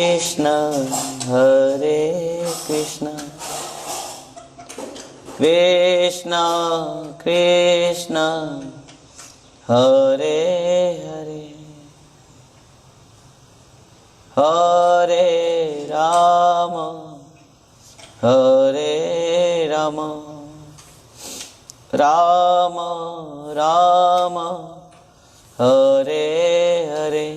कृष्ण हरे कृष्ण कृष्ण कृष्ण हरे हरे हरे राम राम राम हरे हरे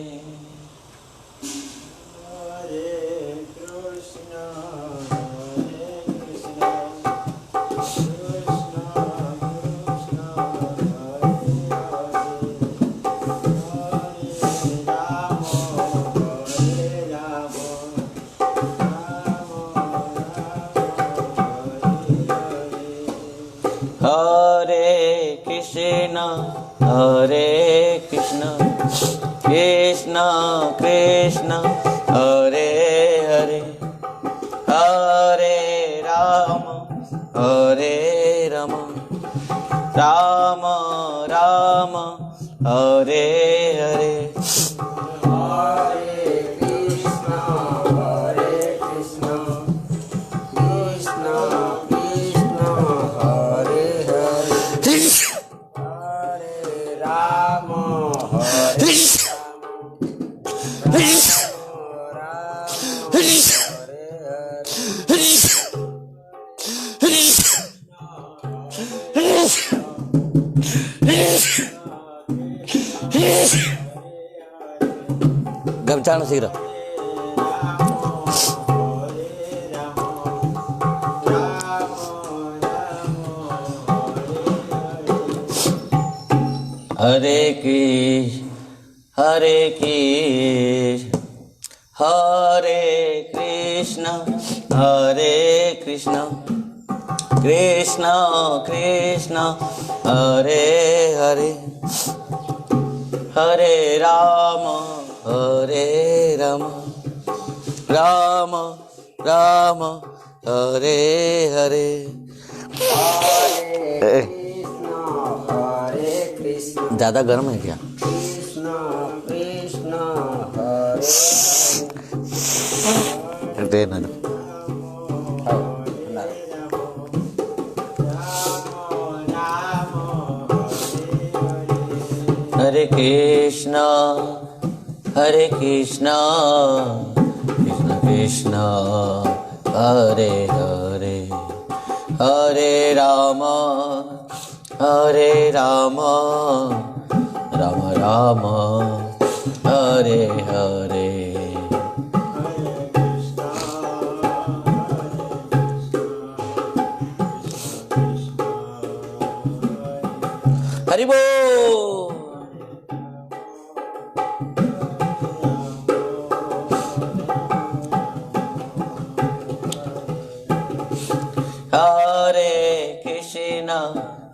हरे कृष्ण कृष्ण कृष्ण हरे हरे हरे राम राम राम हरे हरे गमचाण शीघ्र हरे कृष्ण हरे कृष्ण कृष्ण कृष्ण हरे हरे हरे राम राम राम हरे हरे ज्यादा गर्म है क्या? कृष्ण कृष्ण हरे हरे कृष्ण कृष्ण कृष्ण हरे हरे हरे राम राम राम हरे हरे हरि बोल।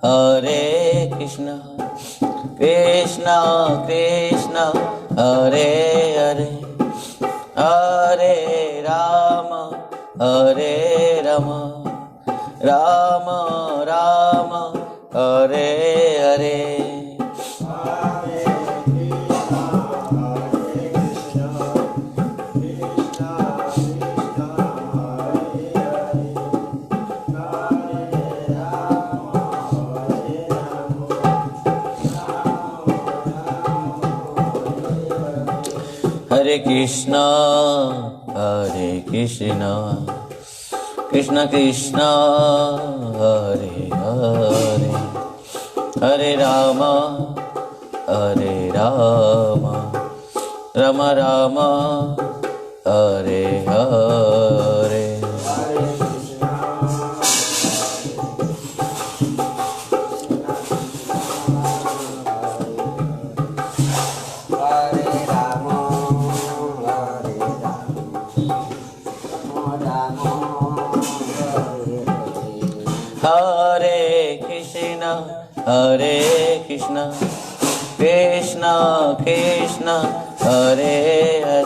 हरे Krishna Krishna Krishna Hare Hare Hare Ram Ram Ram Hare Hare Hare Krishna Krishna Krishna Hare Hare Hare Ram Ram Ram Hare Hare Hare Krishna Krishna Krishna Hare Hare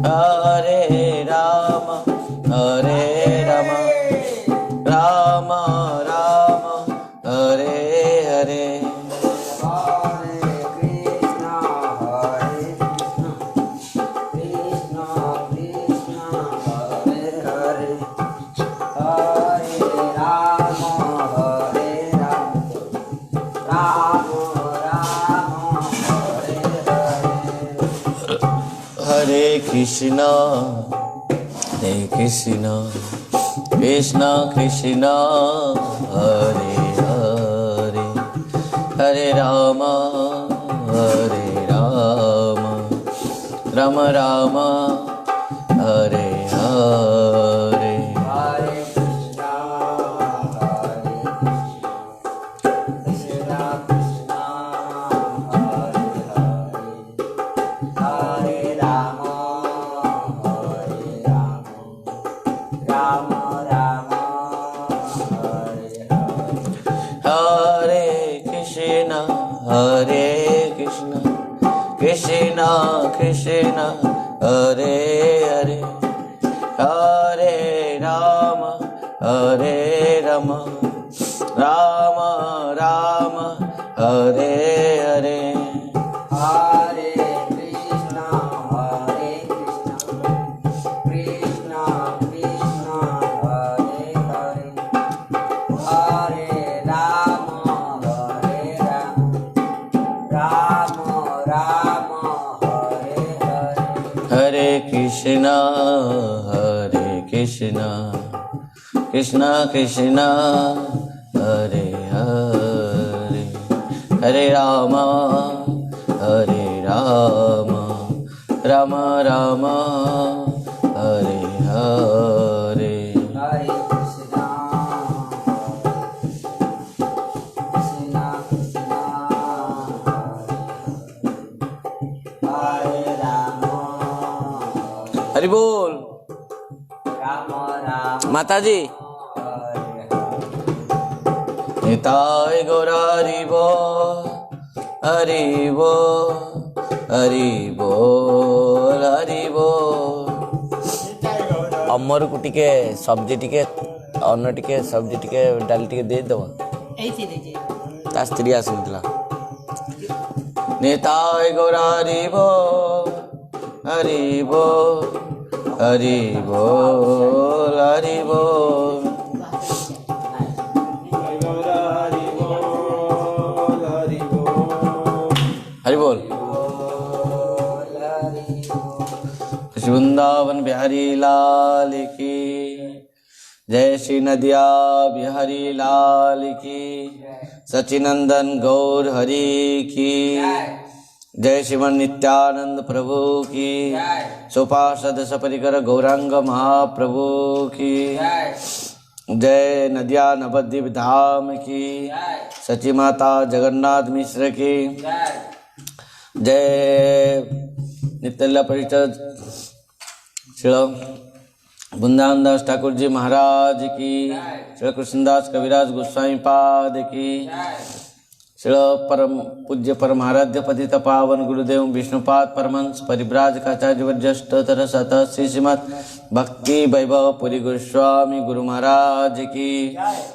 Hare Ram Ram Ram Hare Hare Hare Krishna Krishna Krishna Hare Krishna Krishna Krishna Hare Hare Hare Rama Hare Rama Rama Rama Hare Hare Hare Krishna Krishna Krishna Hare Hare Hare Rama Hare Rama Rama Rama Hare Hare Hare Krishna Krishna Krishna Hare Hare Hare Rama Hare Rama Rama Rama Hare Hare Hare Krishna Krishna Krishna Hare Hare Hare Rama Hare Rama Rama Rama Hare Hare Hare Krishna Krishna Krishna Hare Hare Hare Rama Hare Rama Rama Rama Hare Hare Hare Krishna Krishna Krishna Hare Rama Hari बोल Rama Rama माता जी निताय गौरा हरि बोल हरि बोल हरि बोल हरि बोल अमर को टिके सब्जी टिके अन्न टिके सब्जी टिके डाली टिके दे दो ता स्त्री आसुला निताय गौरा हरि बोल हरि बोल हरि बोल हरि बोल हरि बोल श्री वृंदावन बिहारी लाल की जय श्री नदिया बिहारी लाल की सचिनंदन गौर हरि की जय श्रीमन नित्यानंद प्रभु की सोपासद सपरिकर गौरांग महाप्रभु की जय नदिया नवद्वीप धाम की सची माता जगन्नाथ मिश्र की जय नित्य परिषद श्री वृंदावन दास ठाकुर जी महाराज की श्री कृष्णदास कविराज गोस्वामी पाद की श्री परम पूज्य परमाराध्य पतित पावन गुरुदेव विष्णुपाद परमहंस परिव्राज काचार्य वर्जष्टोत्तर सत श्री श्रीमद भक्ति वैभव पुरी गोस्वामी गुरु महाराज की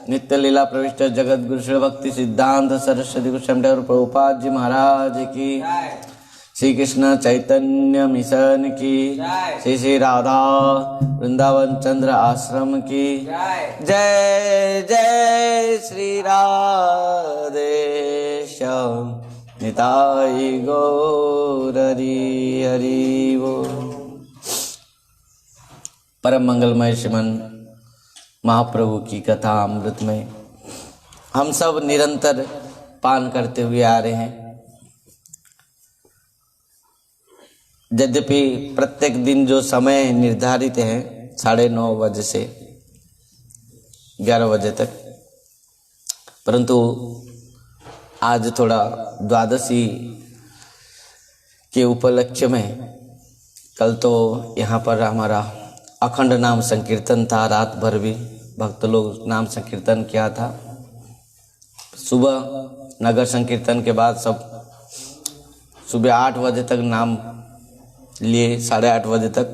नित्य लीला प्रविष्ट जगत गुरु श्री भक्ति सिद्धांत सरस्वती गोस्वामी ठाकुर प्रभुपाद जी महाराज की श्री कृष्ण चैतन्य मिशन की श्री श्री राधा वृंदावन चंद्र आश्रम की जय जय श्री राधे श्याम निताई गौर हरि हरि बोल। परम मंगलमय श्रीमन महाप्रभु की कथा अमृत में हम सब निरंतर पान करते हुए आ रहे हैं। यद्यपि प्रत्येक दिन जो समय निर्धारित है 9:30 बजे से 11 बजे तक, परंतु आज थोड़ा द्वादशी के उपलक्ष्य में कल तो यहाँ पर हमारा अखंड नाम संकीर्तन था, रात भर भी भक्त लोग नाम संकीर्तन किया था। सुबह नगर संकीर्तन के बाद सब सुबह 8 बजे तक नाम लिए, 8:30 बजे तक,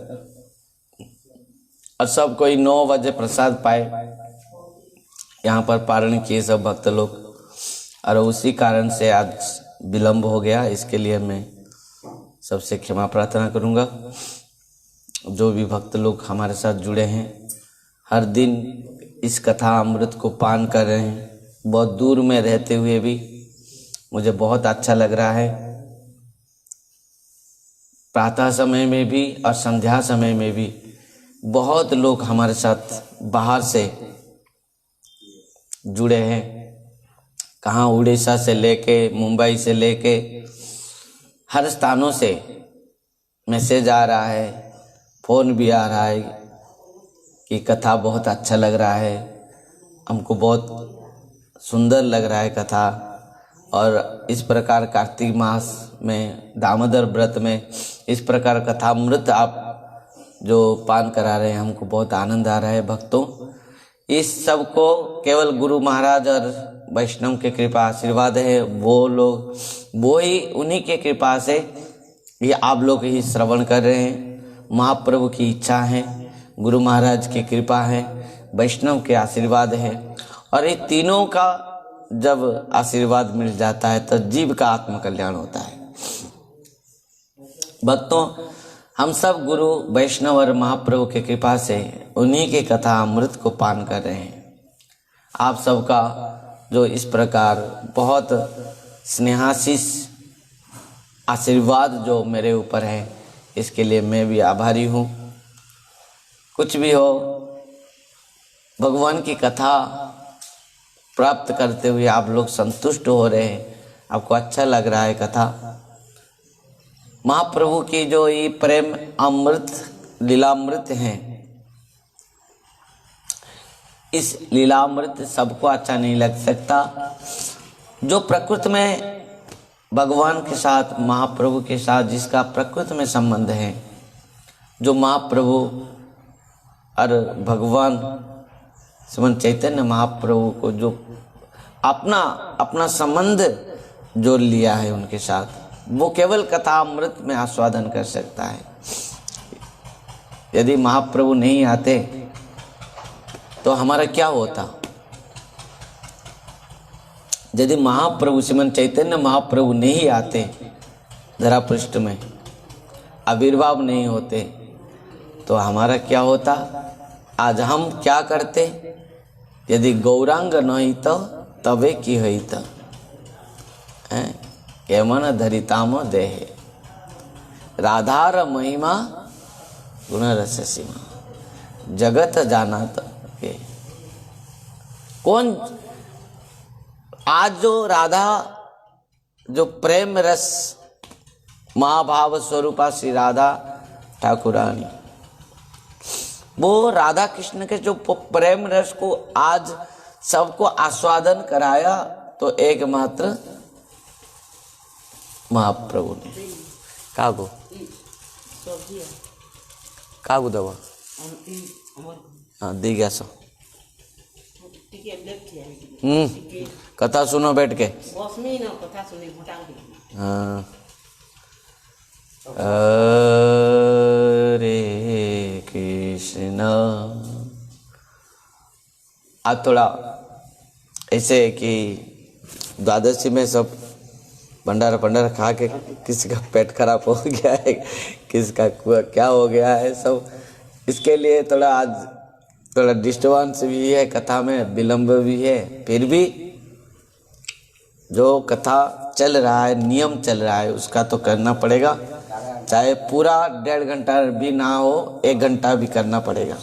और सब कोई 9 बजे प्रसाद पाए। यहाँ पर पारण किए सब भक्त लोग, और उसी कारण से आज विलंब हो गया। इसके लिए मैं सबसे क्षमा प्रार्थना करूँगा। जो भी भक्त लोग हमारे साथ जुड़े हैं, हर दिन इस कथा अमृत को पान कर रहे हैं, बहुत दूर में रहते हुए भी मुझे बहुत अच्छा लग रहा है। प्रातः समय में भी और संध्या समय में भी बहुत लोग हमारे साथ बाहर से जुड़े हैं। कहाँ उड़ीसा से लेके, मुंबई से लेके, हर स्थानों से मैसेज आ रहा है, फ़ोन भी आ रहा है कि कथा बहुत अच्छा लग रहा है, हमको बहुत सुंदर लग रहा है कथा। और इस प्रकार कार्तिक मास में, दामोदर व्रत में इस प्रकार कथामृत आप जो पान करा रहे हैं, हमको बहुत आनंद आ रहा है भक्तों। इस सब को केवल गुरु महाराज और वैष्णव के कृपा आशीर्वाद है। वो लोग, वो ही, उन्हीं के कृपा से ये आप लोग ही श्रवण कर रहे हैं। महाप्रभु की इच्छा है, गुरु महाराज की कृपा है, वैष्णव के आशीर्वाद है। और ये तीनों का जब आशीर्वाद मिल जाता है तो जीव का आत्मकल्याण होता है। भक्तों, हम सब गुरु वैष्णव और महाप्रभु की कृपा से उन्हीं के कथा अमृत को पान कर रहे हैं। आप सबका जो इस प्रकार बहुत स्नेहाशीष आशीर्वाद जो मेरे ऊपर है, इसके लिए मैं भी आभारी हूँ। कुछ भी हो, भगवान की कथा प्राप्त करते हुए आप लोग संतुष्ट हो रहे हैं, आपको अच्छा लग रहा है कथा। महाप्रभु की जो ये प्रेम अमृत, लीलामृत हैं, इस लीलामृत सबको अच्छा नहीं लग सकता। जो प्रकृति में भगवान के साथ, महाप्रभु के साथ जिसका प्रकृति में संबंध है, जो महाप्रभु और भगवान श्रीमद् चैतन्य महाप्रभु को जो अपना संबंध जोड़ लिया है उनके साथ, वो केवल कथा अमृत में आस्वादन कर सकता है। यदि महाप्रभु नहीं आते तो हमारा क्या होता? यदि महाप्रभु श्रीमद् चैतन्य महाप्रभु नहीं आते, धरा पृष्ठ में आविर्भाव नहीं होते, तो हमारा क्या होता? आज हम क्या करते? यदि गौरांग नहीं तो तबे की हई तो केमन धरिताम देहे, राधार महिमा गुण रस सीमा, जगत जाना तो के कौन? आज जो राधा, जो प्रेम रस महाभाव स्वरूपा श्री राधा ठाकुरानी, वो राधा कृष्ण के जो प्रेम रस को आज सबको आस्वादन कराया, तो एकमात्र महाप्रभु ने। कागो दवा हाँ दी गया सो। कथा सुनो बैठ के। हाँ, हरे कृष्णा। आज थोड़ा ऐसे कि द्वादशी में सब भंडारा खा के किसी का पेट खराब हो गया है, किसका क्या हो गया है सब, इसके लिए थोड़ा आज थोड़ा डिस्टर्बेंस भी है, कथा में विलंब भी है। फिर भी जो कथा चल रहा है, नियम चल रहा है, उसका तो करना पड़ेगा। चाहे पूरा 1.5 घंटा भी ना हो, 1 घंटा भी करना पड़ेगा।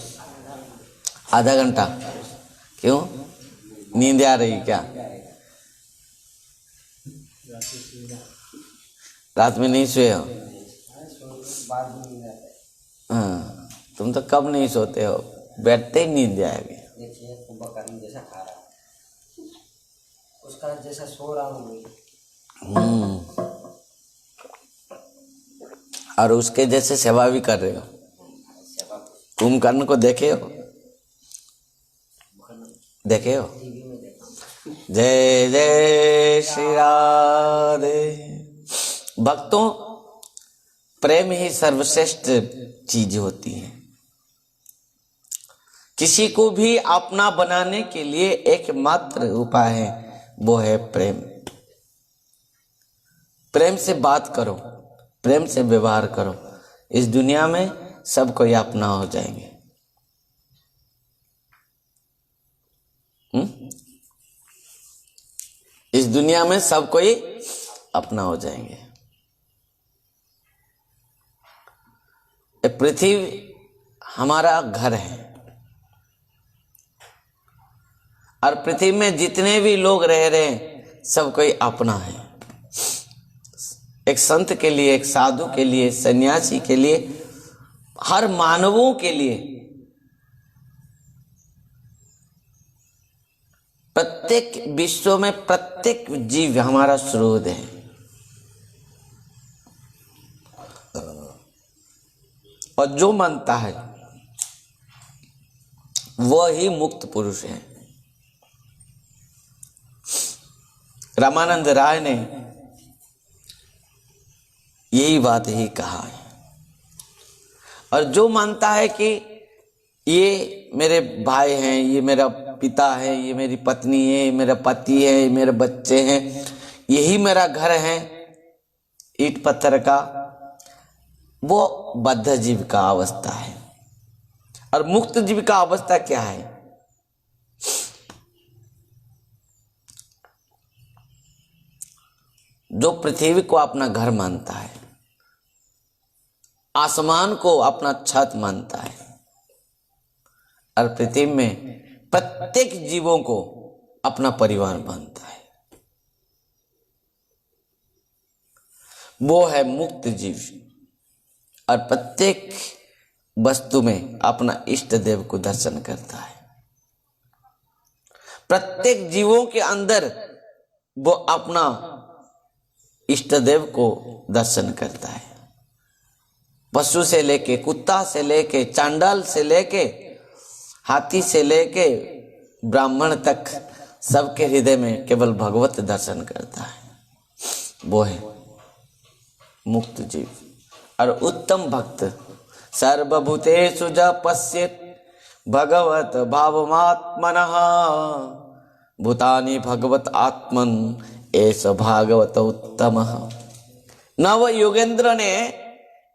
आधा घंटा क्यों? नींद आ रही क्या? रात में नहीं सोए हो? हाँ, तुम तो कब नहीं सोते हो, बैठते ही नींद आएगी। देखिए कुंभकर्ण जैसा खा रहा है, उसका जैसा सो रहा हूँ। और उसके जैसे सेवा भी कर रहे हो। कुंभकर्ण को देखे हो? देखे हो? जय जय श्री राधे। भक्तों, प्रेम ही सर्वश्रेष्ठ चीज होती है। किसी को भी अपना बनाने के लिए एकमात्र उपाय है, वो है प्रेम। प्रेम से बात करो, प्रेम से व्यवहार करो, इस दुनिया में सब कोई अपना हो जाएंगे। इस दुनिया में सब कोई अपना हो जाएंगे। ये पृथ्वी हमारा घर है और पृथ्वी में जितने भी लोग रह रहे हैं सब कोई अपना है। एक संत के लिए, एक साधु के लिए, सन्यासी के लिए, हर मानवों के लिए, प्रत्येक विश्व में प्रत्येक जीव हमारा स्रोत है। और जो मानता है वह ही मुक्त पुरुष है। रामानंद राय ने यही बात ही कहा है। और जो मानता है कि ये मेरे भाई हैं, ये मेरा पिता है, ये मेरी पत्नी है, ये मेरा पति है, ये मेरे बच्चे हैं, यही मेरा घर है ईंट पत्थर का, वो बद्ध जीव का अवस्था है। और मुक्त जीव का अवस्था क्या है? जो पृथ्वी को अपना घर मानता है, आसमान को अपना छत मानता है और पृथ्वी में प्रत्येक जीवों को अपना परिवार मानता है, वो है मुक्त जीव। और प्रत्येक वस्तु में अपना इष्ट देव को दर्शन करता है। प्रत्येक जीवों के अंदर वो अपना इष्ट देव को दर्शन करता है। पशु से लेके, कुत्ता से लेके, चांडाल से लेके, हाथी से लेके ब्राह्मण तक सबके हृदय में केवल भगवत दर्शन करता है। वो है मुक्त जीव। और उत्तम भक्त सर्वभूतेषु ज पश्येत् भगवत भावमात्मनः भूतानि भगवत आत्मन एष भागवत उत्तमः। नव योगेंद्र ने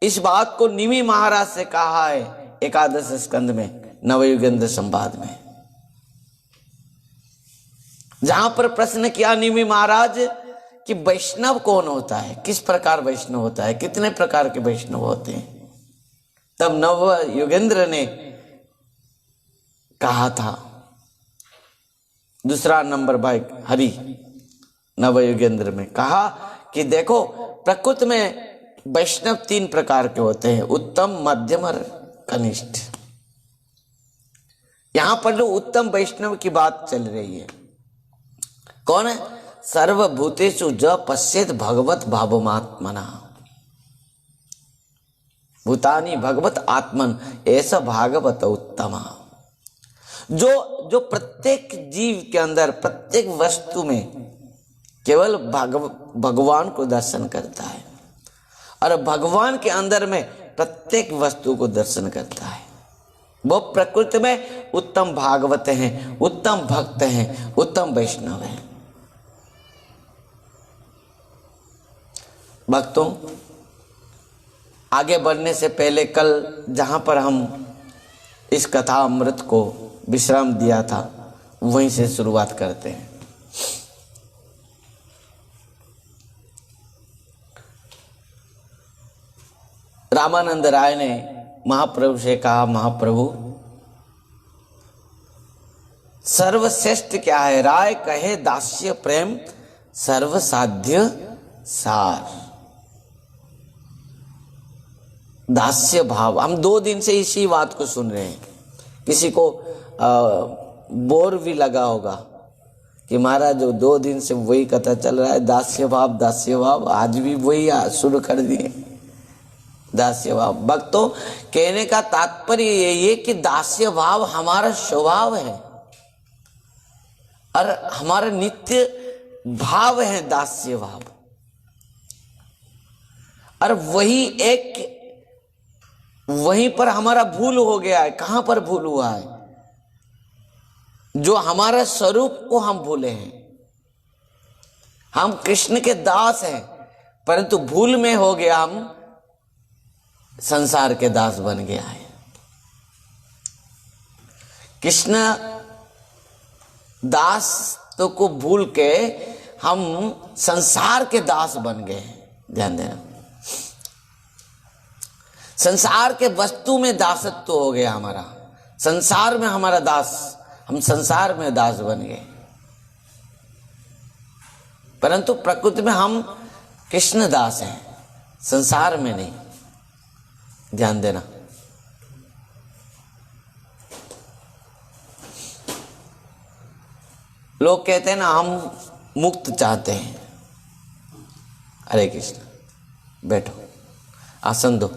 इस बात को निमि महाराज से कहा है एकादश स्कंद में, नवयुगेंद्र संवाद में, जहां पर प्रश्न किया निमि महाराज कि वैष्णव कौन होता है, किस प्रकार वैष्णव होता है, कितने प्रकार के वैष्णव होते हैं। तब नव योगेंद्र ने कहा था, दूसरा नंबर भाई हरि नव योगेंद्र में कहा कि देखो प्रकृति में वैष्णव 3 प्रकार के होते हैं, उत्तम, मध्यम और कनिष्ठ। यहां पर जो उत्तम वैष्णव की बात चल रही है, कौन है? सर्वभूतेषु ज पश्येत् भगवत भावमात्मना भूतानि भगवत आत्मन ऐसा भागवत उत्तम। जो प्रत्येक जीव के अंदर, प्रत्येक वस्तु में केवल भगवान को दर्शन करता है और भगवान के अंदर में प्रत्येक वस्तु को दर्शन करता है, वो प्रकृति में उत्तम भागवत हैं, उत्तम भक्त हैं, उत्तम वैष्णव हैं। भक्तों, आगे बढ़ने से पहले कल जहां पर हम इस कथा अमृत को विश्राम दिया था वहीं से शुरुआत करते हैं। रामानंद राय ने महाप्रभु से कहा, महाप्रभु सर्वश्रेष्ठ क्या है? राय कहे दास्य प्रेम सर्वसाध्य सार। दास्य भाव, हम 2 दिन से इसी बात को सुन रहे हैं। किसी को बोर भी लगा होगा कि महाराज जो 2 दिन से वही कथा चल रहा है, दास्य भाव दास्य भाव, आज भी वही शुरू कर दिए दास्य भाव। भक्तों, कहने का तात्पर्य यही है कि दास्य भाव हमारा स्वभाव है और हमारा नित्य भाव है दास्य भाव। और वहीं पर हमारा भूल हो गया है। कहां पर भूल हुआ है? जो हमारा स्वरूप को हम भूले हैं। हम कृष्ण के दास हैं, परंतु भूल में हो गया, हम संसार के दास बन गया है। कृष्ण दास तो को भूल के हम संसार के दास बन गए हैं। ध्यान देना, संसार के वस्तु में दासत्व हो गया हमारा, संसार में हमारा दास, हम संसार में दास बन गए। परंतु प्रकृति में हम कृष्ण दास हैं, संसार में नहीं। ध्यान देना। लोग कहते हैं ना हम मुक्त चाहते हैं। हरे कृष्ण, बैठो, आसन दो।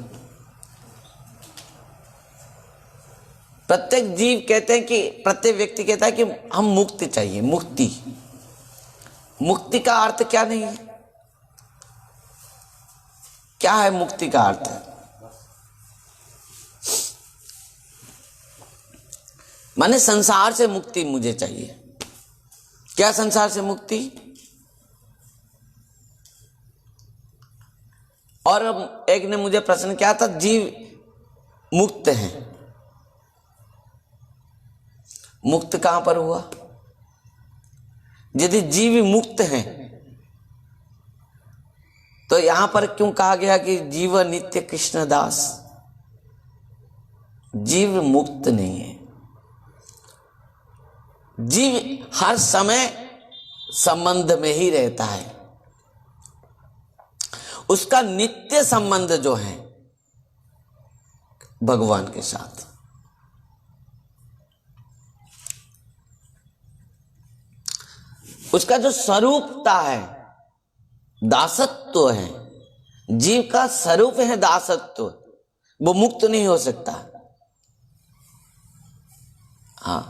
प्रत्येक जीव कहते हैं कि प्रत्येक व्यक्ति कहता है कि हम मुक्ति चाहिए, मुक्ति। मुक्ति का अर्थ क्या नहीं है? क्या है मुक्ति का अर्थ? माने संसार से मुक्ति मुझे चाहिए। क्या संसार से मुक्ति? और एक ने मुझे प्रश्न किया था, जीव मुक्त हैं, मुक्त कहां पर हुआ? यदि जीव मुक्त हैं तो यहां पर क्यों कहा गया कि जीव नित्य कृष्ण दास? जीव मुक्त नहीं है। जीव हर समय संबंध में ही रहता है। उसका नित्य संबंध जो है भगवान के साथ। उसका जो स्वरूपता है, दासत्व है, जीव का स्वरूप है दासत्व, वो मुक्त नहीं हो सकता। हाँ,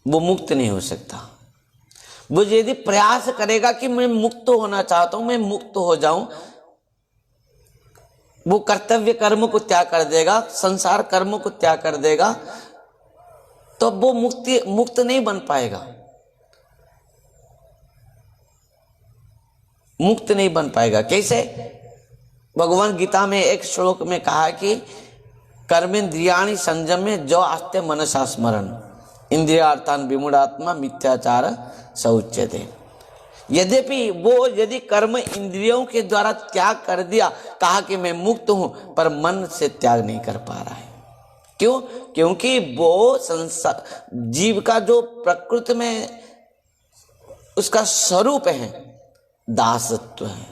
वो मुक्त नहीं हो सकता। वो यदि प्रयास करेगा कि मैं मुक्त होना चाहता हूं, मैं मुक्त हो जाऊं, वो कर्तव्य कर्म को त्याग कर देगा, संसार कर्म को त्याग कर देगा, तो वो मुक्त नहीं बन पाएगा, मुक्त नहीं बन पाएगा। कैसे? भगवान गीता में एक श्लोक में कहा कि कर्मेंद्रियाणि संयम्य जो आस्ते मनसा स्मरण इंद्रियार्थान विमूढ़ात्मा मिथ्याचार सउच्यते। यद्यपि वो यदि कर्म इंद्रियों के द्वारा त्याग कर दिया, कहा कि मैं मुक्त हूं, पर मन से त्याग नहीं कर पा रहा है। क्यों? क्योंकि वो संसार जीव का जो प्रकृति में उसका स्वरूप है दासत्व है,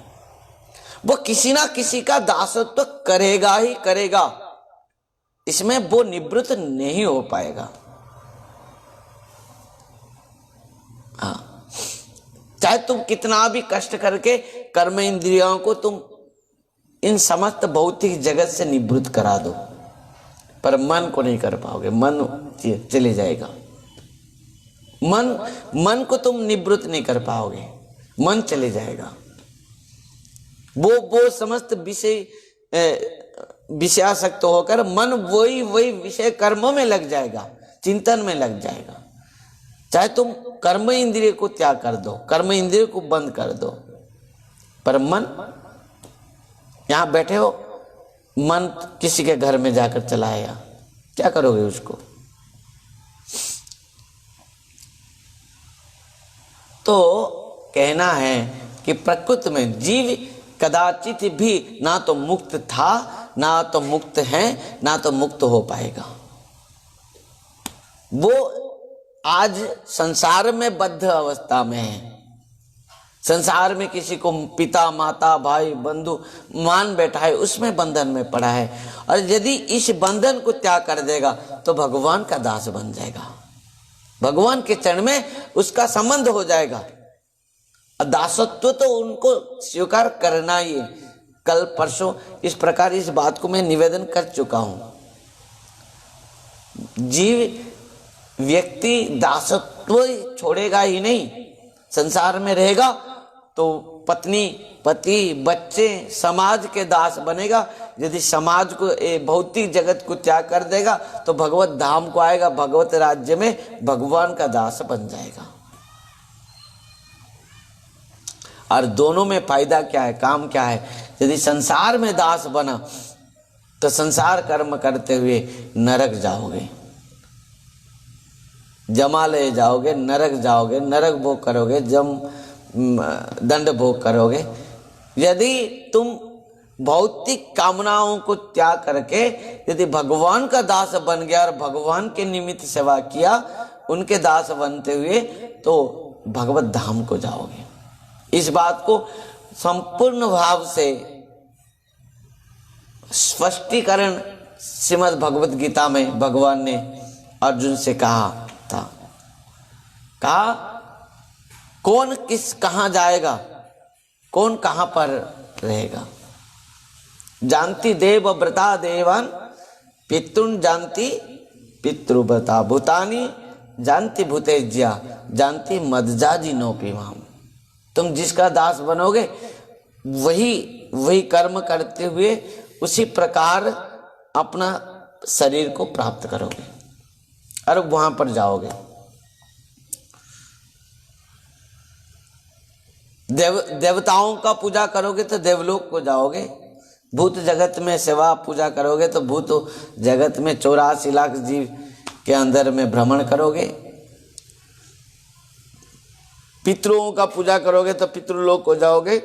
वो किसी ना किसी का दासत्व करेगा ही करेगा, इसमें वो निवृत्त नहीं हो पाएगा। हाँ, चाहे तुम कितना भी कष्ट करके कर्म इंद्रियों को तुम इन समस्त भौतिक जगत से निवृत्त करा दो, पर मन को नहीं कर पाओगे, मन चले जाएगा। मन को तुम निवृत्त नहीं कर पाओगे, मन चले जाएगा। वो समस्त विषयासक्त होकर मन वही विषय कर्मों में लग जाएगा, चिंतन में लग जाएगा। चाहे तुम कर्म इंद्रिय को त्याग कर दो, कर्म इंद्रिय को बंद कर दो, पर मन, यहां बैठे हो, मन किसी के घर में जाकर चलाएगा, क्या करोगे उसको? तो कहना है कि प्रकृति में जीव कदाचित भी ना तो मुक्त था, ना तो मुक्त है, ना तो मुक्त हो पाएगा। वो आज संसार में बद्ध अवस्था में है। संसार में किसी को पिता माता भाई बंधु मान बैठा है, उसमें बंधन में पड़ा है। और यदि इस बंधन को त्याग कर देगा तो भगवान का दास बन जाएगा, भगवान के चरण में उसका संबंध हो जाएगा। दासत्व तो उनको स्वीकार करना ही है। कल परसों इस प्रकार इस बात को मैं निवेदन कर चुका हूं। जीव व्यक्ति दासत्व छोड़ेगा ही नहीं, संसार में रहेगा तो पत्नी पति बच्चे समाज के दास बनेगा। यदि समाज को भौतिक जगत को त्याग कर देगा तो भगवत धाम को आएगा, भगवत राज्य में भगवान का दास बन जाएगा। और दोनों में फायदा क्या है, काम क्या है? यदि संसार में दास बना तो संसार कर्म करते हुए नरक जाओगे, जमालय जाओगे, नरक जाओगे, नरक भोग करोगे, दंड भोग करोगे। यदि तुम भौतिक कामनाओं को त्याग करके यदि भगवान का दास बन गया और भगवान के निमित्त सेवा किया, उनके दास बनते हुए, तो भगवत धाम को जाओगे। इस बात को संपूर्ण भाव से स्पष्टीकरण श्रीमद् भगवत गीता में भगवान ने अर्जुन से कहा था। कहा कौन किस कहां जाएगा, कौन कहां पर रहेगा। जानती देव व्रता देवान पितृन जानती पितृव्रता भूतानी जानती भूतेज्या जानती मदजाजी नोपिमाम। तुम जिसका दास बनोगे वही कर्म करते हुए उसी प्रकार अपना शरीर को प्राप्त करोगे और वहां पर जाओगे। देवताओं का पूजा करोगे तो देवलोक को जाओगे। भूत जगत में सेवा पूजा करोगे तो भूत जगत में 84 लाख जीव के अंदर में भ्रमण करोगे। पितरों का पूजा करोगे तो पितृलोक को जाओगे।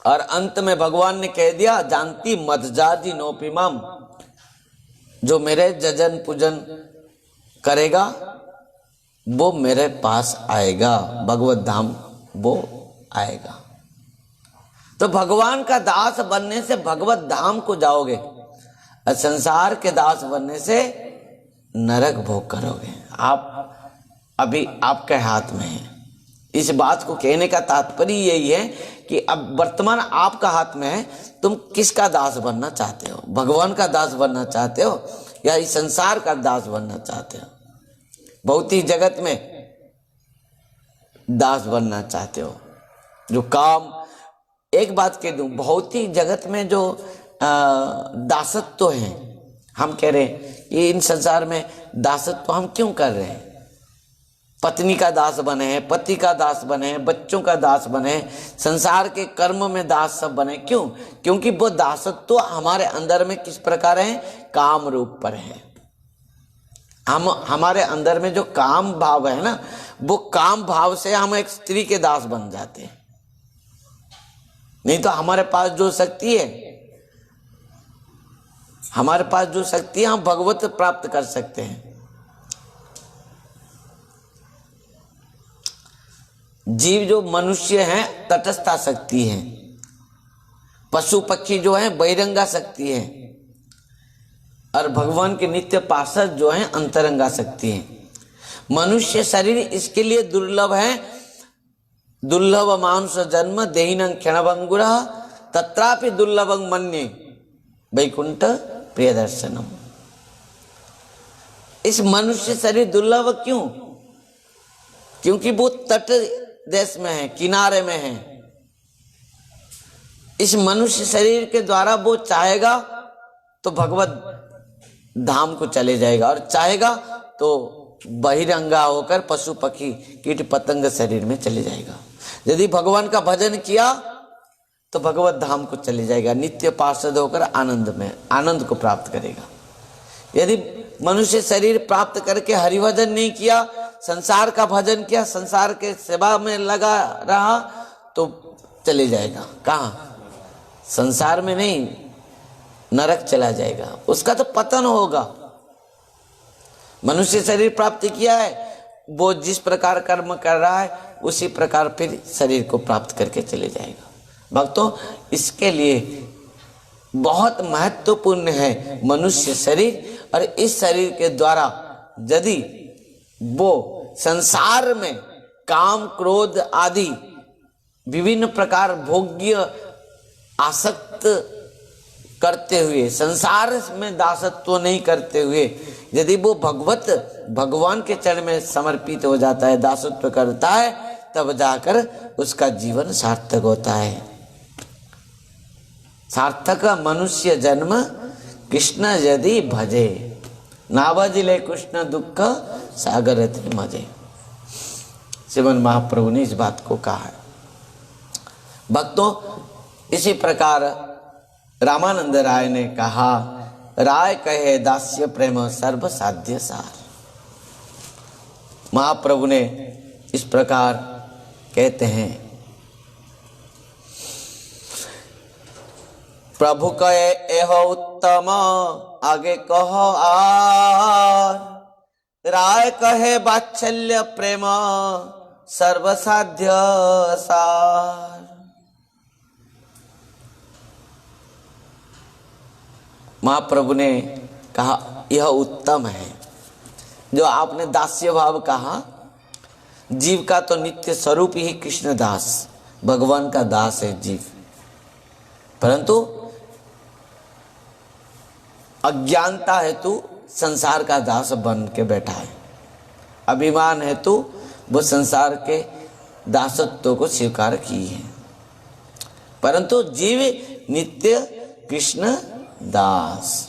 और अंत में भगवान ने कह दिया जानती मदजादी नोपिमाम, जो मेरे जजन पूजन करेगा वो मेरे पास आएगा, भगवत धाम वो आएगा। तो भगवान का दास बनने से भगवत धाम को जाओगे और संसार के दास बनने से नरक भोग करोगे। आप अभी आपके हाथ में है। इस बात को कहने का तात्पर्य यही है कि अब वर्तमान आपका हाथ में है। तुम किसका दास बनना चाहते हो, भगवान का दास बनना चाहते हो या इस संसार का दास बनना चाहते हो, भौतिक जगत में दास बनना चाहते हो। जो काम, एक बात कह दूं, भौतिक जगत में जो दासत्व है, हम कह रहे हैं कि इन संसार में दासत्व हम क्यों कर रहे हैं। पत्नी का दास बने हैं, पति का दास बने हैं, बच्चों का दास बने हैं, संसार के कर्म में दास सब बने। क्यों? क्योंकि वो दासत्व हमारे अंदर में किस प्रकार है, काम रूप पर है। हमारे अंदर में जो काम भाव है ना, वो काम भाव से हम एक स्त्री के दास बन जाते हैं। नहीं तो हमारे पास जो शक्ति है, हमारे पास जो शक्ति है, हम भगवत प्राप्त कर सकते हैं। जीव जो मनुष्य हैं तटस्था शक्ति है, पशु पक्षी जो है बहिरंगा शक्ति है, और भगवान के नित्य पार्षद जो है अंतरंगा शक्ति है। मनुष्य शरीर इसके लिए दुर्लभ है। दुर्लभ मानुष जन्म देहिनं क्षणभंगुरः तत्रापि दुर्लभं मन्ये वैकुंठ प्रिय दर्शनम। इस मनुष्य शरीर दुर्लभ क्यों? क्योंकि वो तट देश में है, किनारे में है। इस मनुष्य शरीर के द्वारा वो चाहेगा तो भगवत धाम को चले जाएगा, और चाहेगा तो बहिरंगा होकर पशु पक्षी कीट पतंग शरीर में चले जाएगा। यदि भगवान का भजन किया तो भगवत धाम को चले जाएगा, नित्य पार्षद होकर आनंद को प्राप्त करेगा। यदि मनुष्य शरीर प्राप्त करके हरिभजन नहीं किया, संसार का भजन किया, संसार के सेवा में लगा रहा, तो चले जाएगा कहाँ? संसार में नहीं, नरक चला जाएगा, उसका तो पतन होगा। मनुष्य शरीर प्राप्त किया है, वो जिस प्रकार कर्म कर रहा है उसी प्रकार फिर शरीर को प्राप्त करके चले जाएगा। भक्तों, इसके लिए बहुत महत्वपूर्ण है मनुष्य शरीर, और इस शरीर के द्वारा यदि वो संसार में काम क्रोध आदि विभिन्न प्रकार भोग्य आसक्त करते हुए, संसार में दासत्व नहीं करते हुए, यदि वो भगवान के चरण में समर्पित हो जाता है, दासत्व करता है, तब जाकर उसका जीवन सार्थक होता है। सार्थक मनुष्य जन्म कृष्ण यदि भजे, ना भजिले कृष्ण दुख सागर मजे। श्रीमन महाप्रभु ने इस बात को कहा है। भक्तों, इसी प्रकार रामानंद राय ने कहा, राय कहे दास्य प्रेम सर्व साध्य सार। महाप्रभु ने इस प्रकार कहते हैं, प्रभु कहे एह उत्तम आगे कहो आर, राय कहे वात्सल्य प्रेम सर्वसाध्य सार। महाप्रभु ने कहा यह उत्तम है जो आपने दास्य भाव कहा। जीव का तो नित्य स्वरूप ही कृष्ण दास, भगवान का दास है जीव, परंतु अज्ञानता हेतु संसार का दास बन के बैठा है। अभिमान हेतु वो संसार के दासत्व को स्वीकार की है, परंतु जीव नित्य कृष्ण दास।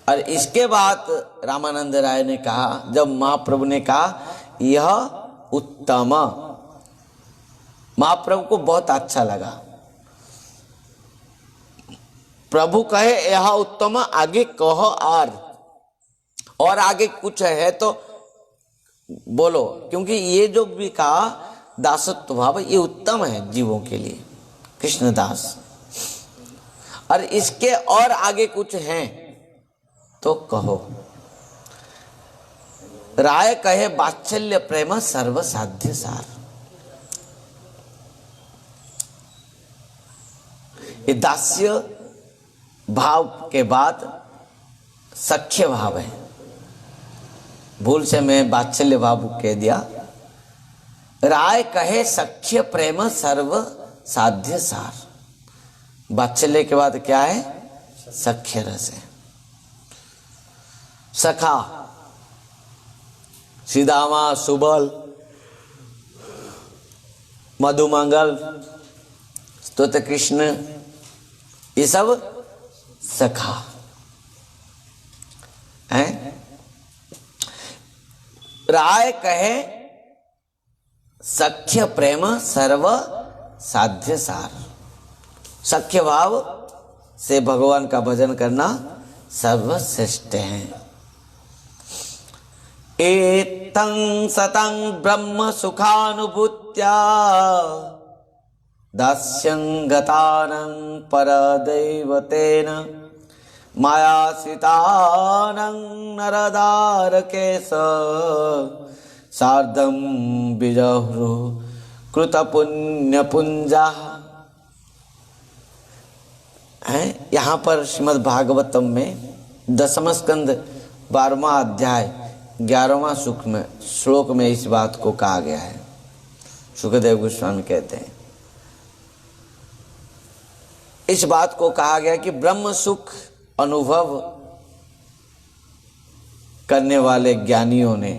और इसके बाद रामानंद राय ने कहा, जब महाप्रभु ने कहा यह उत्तम, महाप्रभु को बहुत अच्छा लगा। प्रभु कहे यह उत्तम आगे कहो और आगे कुछ है तो बोलो, क्योंकि ये जो भी कहा दासत्व भाव ये उत्तम है जीवों के लिए, कृष्णदास। और इसके और आगे कुछ हैं तो कहो। राय कहे वात्सल्य प्रेम सर्वसाध्य सार। ये दास्य भाव के बाद सख्य भाव है। भूल से मैं वात्सल्य भाव कह दिया। राय कहे सख्य प्रेम सर्व साध्य सार। वात्सल्य के बाद क्या है? सख्य रस है। सखा, सीदामा, सुबल, मधुमंगल, स्तोत्र कृष्ण, ये सब सखा हैं। राय कहे सख्य प्रेम सर्व साध्य सार। सख्य भाव से भगवान का भजन करना सर्वश्रेष्ठ है। एतं सतं ब्रह्म सुखानुभूत्या दास्यं गतानं परदैवतेन मायासितानं नरदारकेश सार्धं बिजहृ कृतपुण्यपुंजा। है यहाँ पर श्रीमद् भागवतम में 10वां स्कंद 12वां अध्याय 11वां श्लोक में इस बात को कहा गया है। सुखदेव गोस्वामी कहते हैं, इस बात को कहा गया कि ब्रह्म सुख अनुभव करने वाले ज्ञानियों ने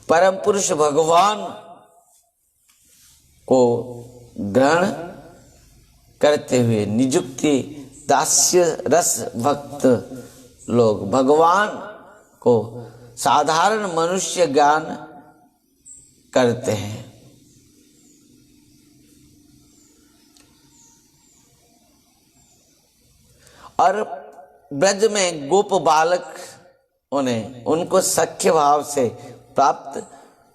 परम पुरुष भगवान को ग्रहण करते हुए निजुक्ति दास्य रस भक्त लोग भगवान को साधारण मनुष्य ज्ञान करते हैं। और ब्रज में गोप बालक उन्हें उनको सख्य भाव से प्राप्त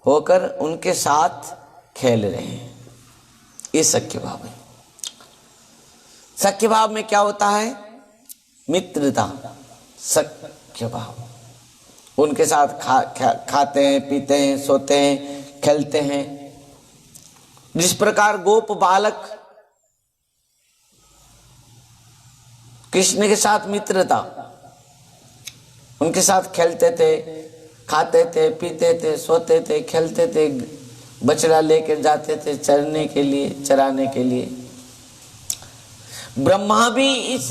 होकर उनके साथ खेल रहे हैं। ये सख्य भाव है। सख्य भाव में क्या होता है? मित्रता। सख्य भाव उनके साथ खाते हैं, पीते हैं, सोते हैं, खेलते हैं। जिस प्रकार गोप बालक कृष्ण के साथ मित्रता, उनके साथ खेलते थे, खाते थे, पीते थे, सोते थे, खेलते थे, बछड़ा लेकर जाते थे चरने के लिए, चराने के लिए। ब्रह्मा भी इस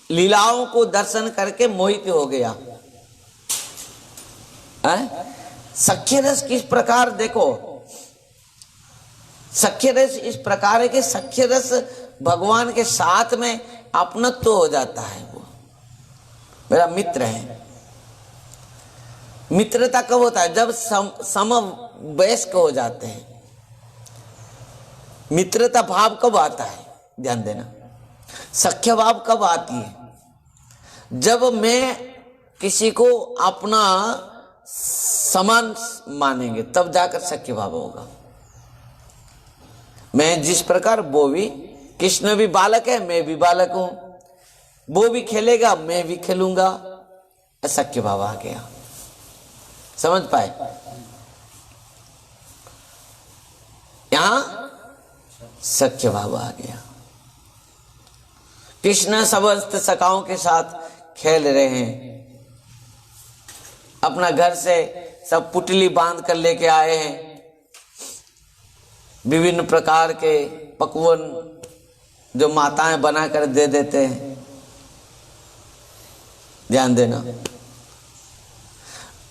लीलाओं को दर्शन करके मोहित हो गया। सख्य रस किस प्रकार देखो, सख्य रस इस प्रकार है कि सख्य रस भगवान के साथ में अपनत्व हो जाता है। वो मेरा मित्र है। मित्रता कब होता है? जब समवयस्क हो जाते हैं। मित्रता भाव कब आता है? ध्यान देना। सख्य भाव कब आती है? जब मैं किसी को अपना समान मानेंगे, तब जाकर सख्य भाव होगा। मैं जिस प्रकार, वो भी, कृष्ण भी बालक है, मैं भी बालक हूं, वो भी खेलेगा, मैं भी खेलूंगा। सख्य भाव आ गया। समझ पाए? यहां सख्य भाव आ गया। कृष्ण समस्त सखाओं के साथ खेल रहे हैं। अपना घर से सब पुतली बांध कर लेके आए हैं। विभिन्न प्रकार के पकवान जो माताएं बना कर दे देते हैं। ध्यान देना।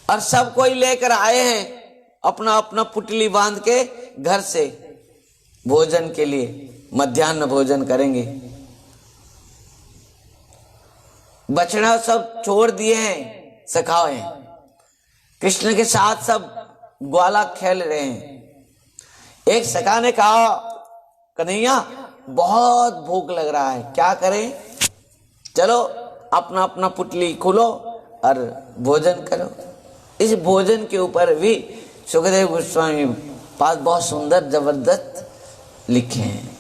और सब कोई लेकर आए हैं अपना अपना पुतली बांध के घर से भोजन के लिए, मध्याह्न भोजन करेंगे। बछड़ा सब छोड़ दिए हैं, सखा हैं, कृष्ण के साथ सब ग्वाला खेल रहे हैं। एक सखा ने कहा, कन्हैया बहुत भूख लग रहा है, क्या करें? चलो अपना अपना पुतली खोलो और भोजन करो। इस भोजन के ऊपर भी सुखदेव गोस्वामी पास बहुत सुंदर जबरदस्त लिखे हैं।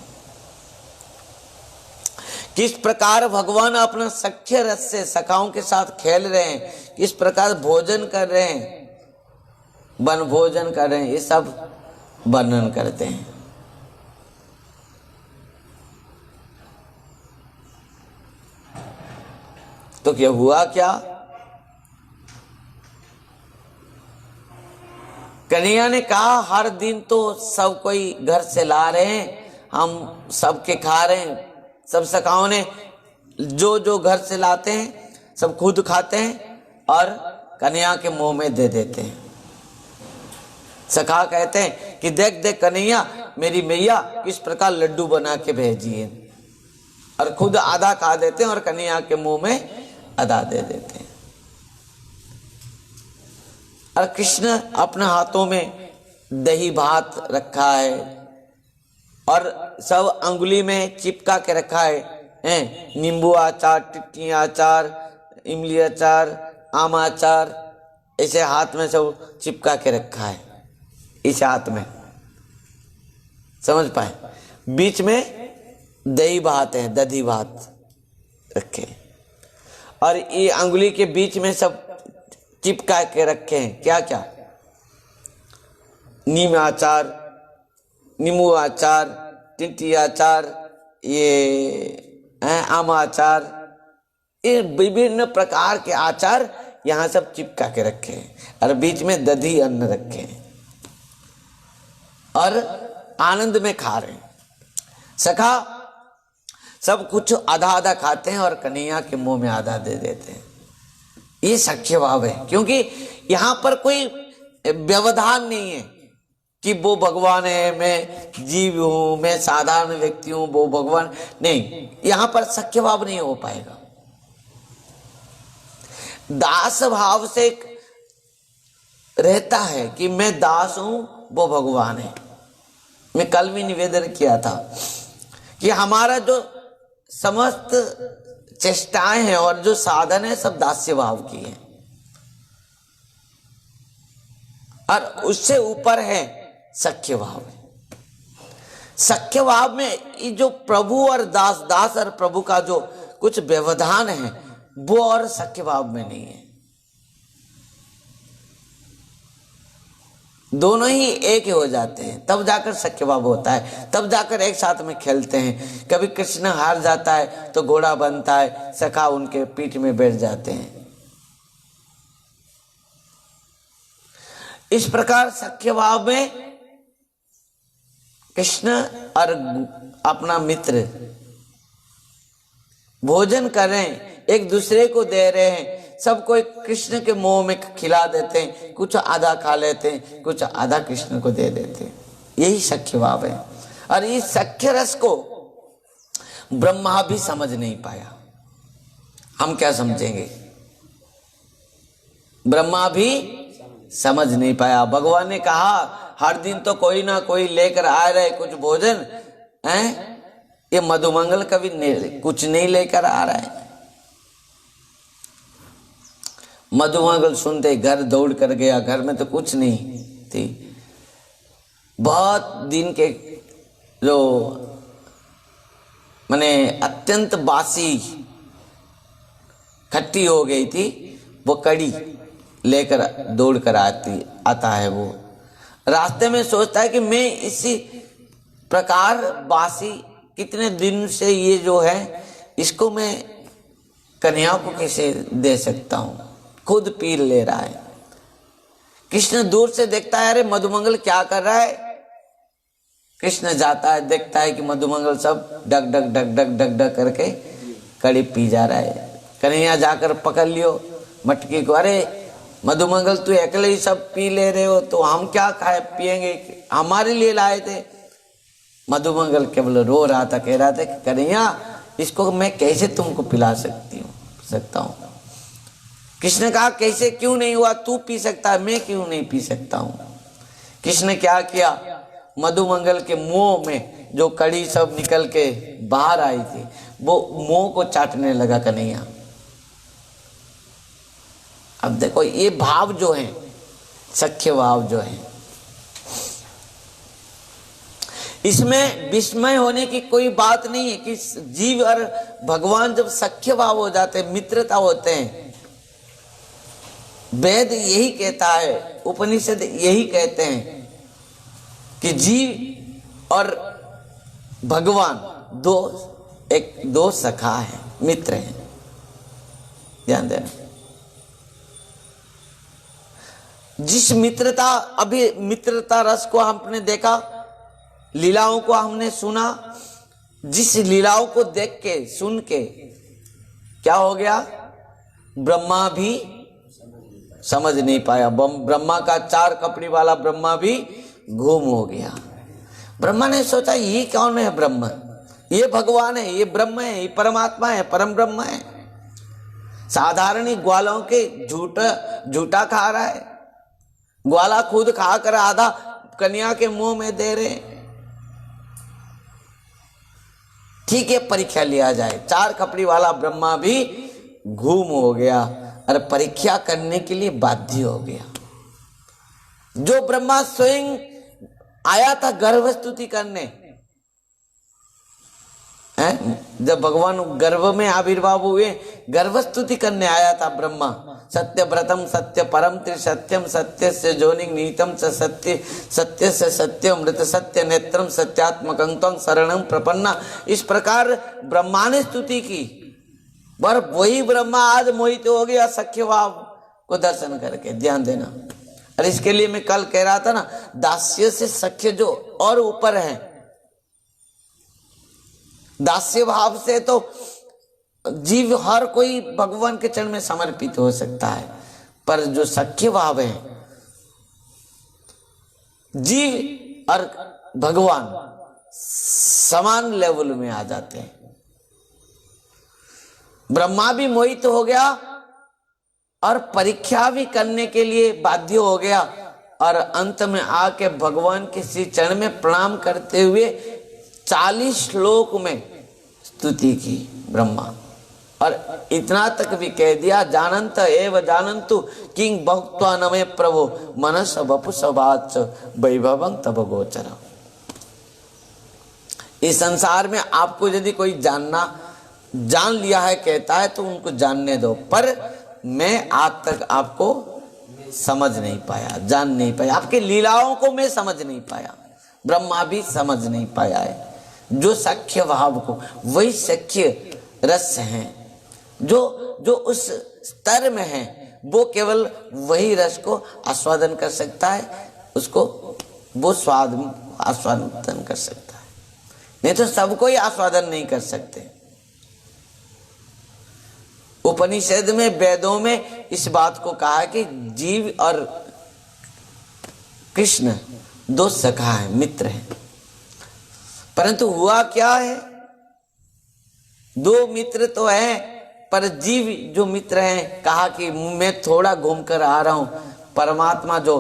किस प्रकार भगवान अपना सख्य रस से सखाओं के साथ खेल रहे हैं, किस प्रकार भोजन कर रहे हैं, वन भोजन कर रहे हैं, ये सब वर्णन करते हैं। तो क्या हुआ? क्या कन्हैया ने कहा, हर दिन तो सब कोई घर से ला रहे हैं, हम सबके खा रहे हैं। सब सखाओं ने जो जो घर से लाते हैं सब खुद खाते हैं और कन्हैया के मुंह में दे देते हैं। सखा कहते हैं कि देख देख कन्हैया, मेरी मैया किस प्रकार लड्डू बना के भेजी है, और खुद आधा खा देते हैं और कन्हैया के मुंह में आधा दे देते हैं। और कृष्ण अपने हाथों में दही भात रखा है और सब अंगुली में चिपका के रखा है, नींबू अचार, टिक्की अचार, इमली अचार, आम अचार, ऐसे हाथ में सब चिपका के रखा है, इस हाथ में। समझ पाए? बीच में दही भात है, दधी भात रखे, और ये अंगुली के बीच में सब चिपका के रखे हैं। क्या क्या? नीम अचार, नींबू अचार, टिंटी अचार, ये आम अचार, ये विभिन्न प्रकार के अचार यहाँ सब चिपका के रखे हैं, और बीच में दधी अन्न रखे हैं और आनंद में खा रहे हैं। सखा सब कुछ आधा आधा खाते हैं और कन्हैया के मुंह में आधा दे देते हैं। ये सख्य भाव है, क्योंकि यहां पर कोई व्यवधान नहीं है कि वो भगवान है, मैं जीव हूं, मैं साधारण व्यक्ति हूं, वो भगवान नहीं। यहां पर सख्य भाव नहीं हो पाएगा। दास भाव से रहता है कि मैं दास हूं, वो भगवान है। मैं कल भी निवेदन किया था कि हमारा जो समस्त चेष्टाएं हैं और जो साधन है सब दास्य भाव की है, और उससे ऊपर है सख्य भाव। सख्य भाव में ये जो प्रभु और दास, दास और प्रभु का जो कुछ व्यवधान है, वो और सख्य भाव में नहीं है। दोनों ही एक ही हो जाते हैं, तब जाकर सख्य भाव होता है, तब जाकर एक साथ में खेलते हैं। कभी कृष्ण हार जाता है तो घोड़ा बनता है, सखा उनके पीठ में बैठ जाते हैं। इस प्रकार सख्य भाव में कृष्ण और अपना मित्र भोजन कर रहे हैं, एक दूसरे को दे रहे हैं। सब कोई कृष्ण के मुंह में खिला देते हैं, कुछ आधा खा लेते हैं, कुछ आधा कृष्ण को दे देते हैं। यही सख्य भाव है। और इस सख्य रस को ब्रह्मा भी समझ नहीं पाया। हम क्या समझेंगे? ब्रह्मा भी समझ नहीं पाया। भगवान ने कहा हर दिन तो कोई ना कोई लेकर आ रहे कुछ भोजन, हैं? ये मधुमंगल कभी कुछ नहीं लेकर आ रहा है। मधुमंगल सुनते घर दौड़ कर गया, घर में तो कुछ नहीं थी। बहुत दिन के जो माने अत्यंत बासी खट्टी हो गई थी, वो कड़ी लेकर दौड़ कर आता है। वो रास्ते में सोचता है कि मैं इसी प्रकार बासी कितने दिन से ये जो है इसको मैं कन्या को कैसे दे सकता हूं, खुद पी ले रहा है। कृष्ण दूर से देखता है, अरे मधुमंगल क्या कर रहा है। कृष्ण जाता है, देखता है कि मधुमंगल सब डग डग डग डग डग डग करके कड़ी पी जा रहा है। कन्हैया जाकर पकड़ लियो मटकी को, अरे मधुमंगल तू अकेले ही सब पी ले रहे हो, तो हम क्या खाए पिएंगे, हमारे लिए लाए थे। मधुमंगल केवल रो रहा था, कह रहा था कि कन्हैया इसको मैं कैसे तुमको पिला सकता हूँ। कृष्ण कहा कैसे, क्यों नहीं हुआ, तू पी सकता है, मैं क्यों नहीं पी सकता हूँ। कृष्ण ने क्या किया, मधुमंगल के मुंह में जो कड़ी सब निकल के बाहर आई थी वो मुंह को चाटने लगा कन्हैया। अब देखो ये भाव जो है, सख्य भाव जो है, इसमें विस्मय होने की कोई बात नहीं है कि जीव और भगवान जब सख्य भाव हो जाते हैं, मित्रता होते हैं। वेद यही कहता है, उपनिषद यही कहते हैं कि जीव और भगवान दो सखा है, मित्र हैं। ध्यान देना, जिस मित्रता, अभी मित्रता रस को हमने देखा, लीलाओं को हमने सुना, जिस लीलाओं को देख के सुन के क्या हो गया, ब्रह्मा भी समझ नहीं पाया। ब्रह्मा का चार कपड़ी वाला ब्रह्मा भी घूम हो गया। ब्रह्मा ने सोचा ये कौन है, ब्रह्म, ये भगवान है, ये ब्रह्म है, ये परमात्मा है, परम ब्रह्म है। साधारण ही ग्वालों के झूठा खा रहा है, ग्वाला खुद खाकर आधा कन्या के मुंह में दे रहे। ठीक है, परीक्षा लिया जाए, चार कपड़ी वाला ब्रह्मा भी घूम हो गया और परीक्षा करने के लिए बाध्य हो गया। जो ब्रह्मा स्वयं आया था गर्भस्तुति करने, जब भगवान गर्भ में आविर्भाव हुए, गर्भस्तुति करने आया था ब्रह्मा। सत्य व्रतम सत्य परम त्रिसत्यम सत्य से जोनिंग नीतम च सत्य सत्य से सत्य मृत सत्य नेत्रम सत्यात्मकं त्वं शरणं प्रपन्ना। इस प्रकार ब्रह्मा ने स्तुति की, पर वही ब्रह्मा आज मोहित हो गया सख्य भाव को दर्शन करके। ध्यान देना, और इसके लिए मैं कल कह रहा था ना, दास्य से सख्य जो और ऊपर है। दास्य भाव से तो जीव हर कोई भगवान के चरण में समर्पित हो सकता है, पर जो सख्य भाव है, जीव और भगवान समान लेवल में आ जाते हैं। ब्रह्मा भी मोहित हो गया और परीक्षा भी करने के लिए बाध्य हो गया, और अंत में आके भगवान के श्री चरण में प्रणाम करते हुए 40 श्लोक में स्तुति की ब्रह्मा, और इतना तक भी कह दिया, जानंत एव जानंतु किंग भक्त्वा नमे प्रभु मनस वपु सवाच वैभवं तब गोचर। इस संसार में आपको यदि कोई जान लिया है कहता है तो उनको जानने दो, पर मैं आज तक आपको समझ नहीं पाया, जान नहीं पाया, आपके लीलाओं को मैं समझ नहीं पाया, ब्रह्मा भी समझ नहीं पाया है। जो सख्य भाव को, वही सख्य रस हैं, जो उस स्तर में है, वो केवल वही रस को आस्वादन कर सकता है, उसको वो स्वाद आस्वादन कर सकता है, नहीं तो सबको ही आस्वादन नहीं कर सकते। उपनिषद में, वेदों में इस बात को कहा है कि जीव और कृष्ण दो सखा हैं, मित्र हैं। परंतु हुआ क्या है, दो मित्र तो हैं, पर जीव जो मित्र हैं, कहा कि मैं थोड़ा घूमकर आ रहा हूं, परमात्मा जो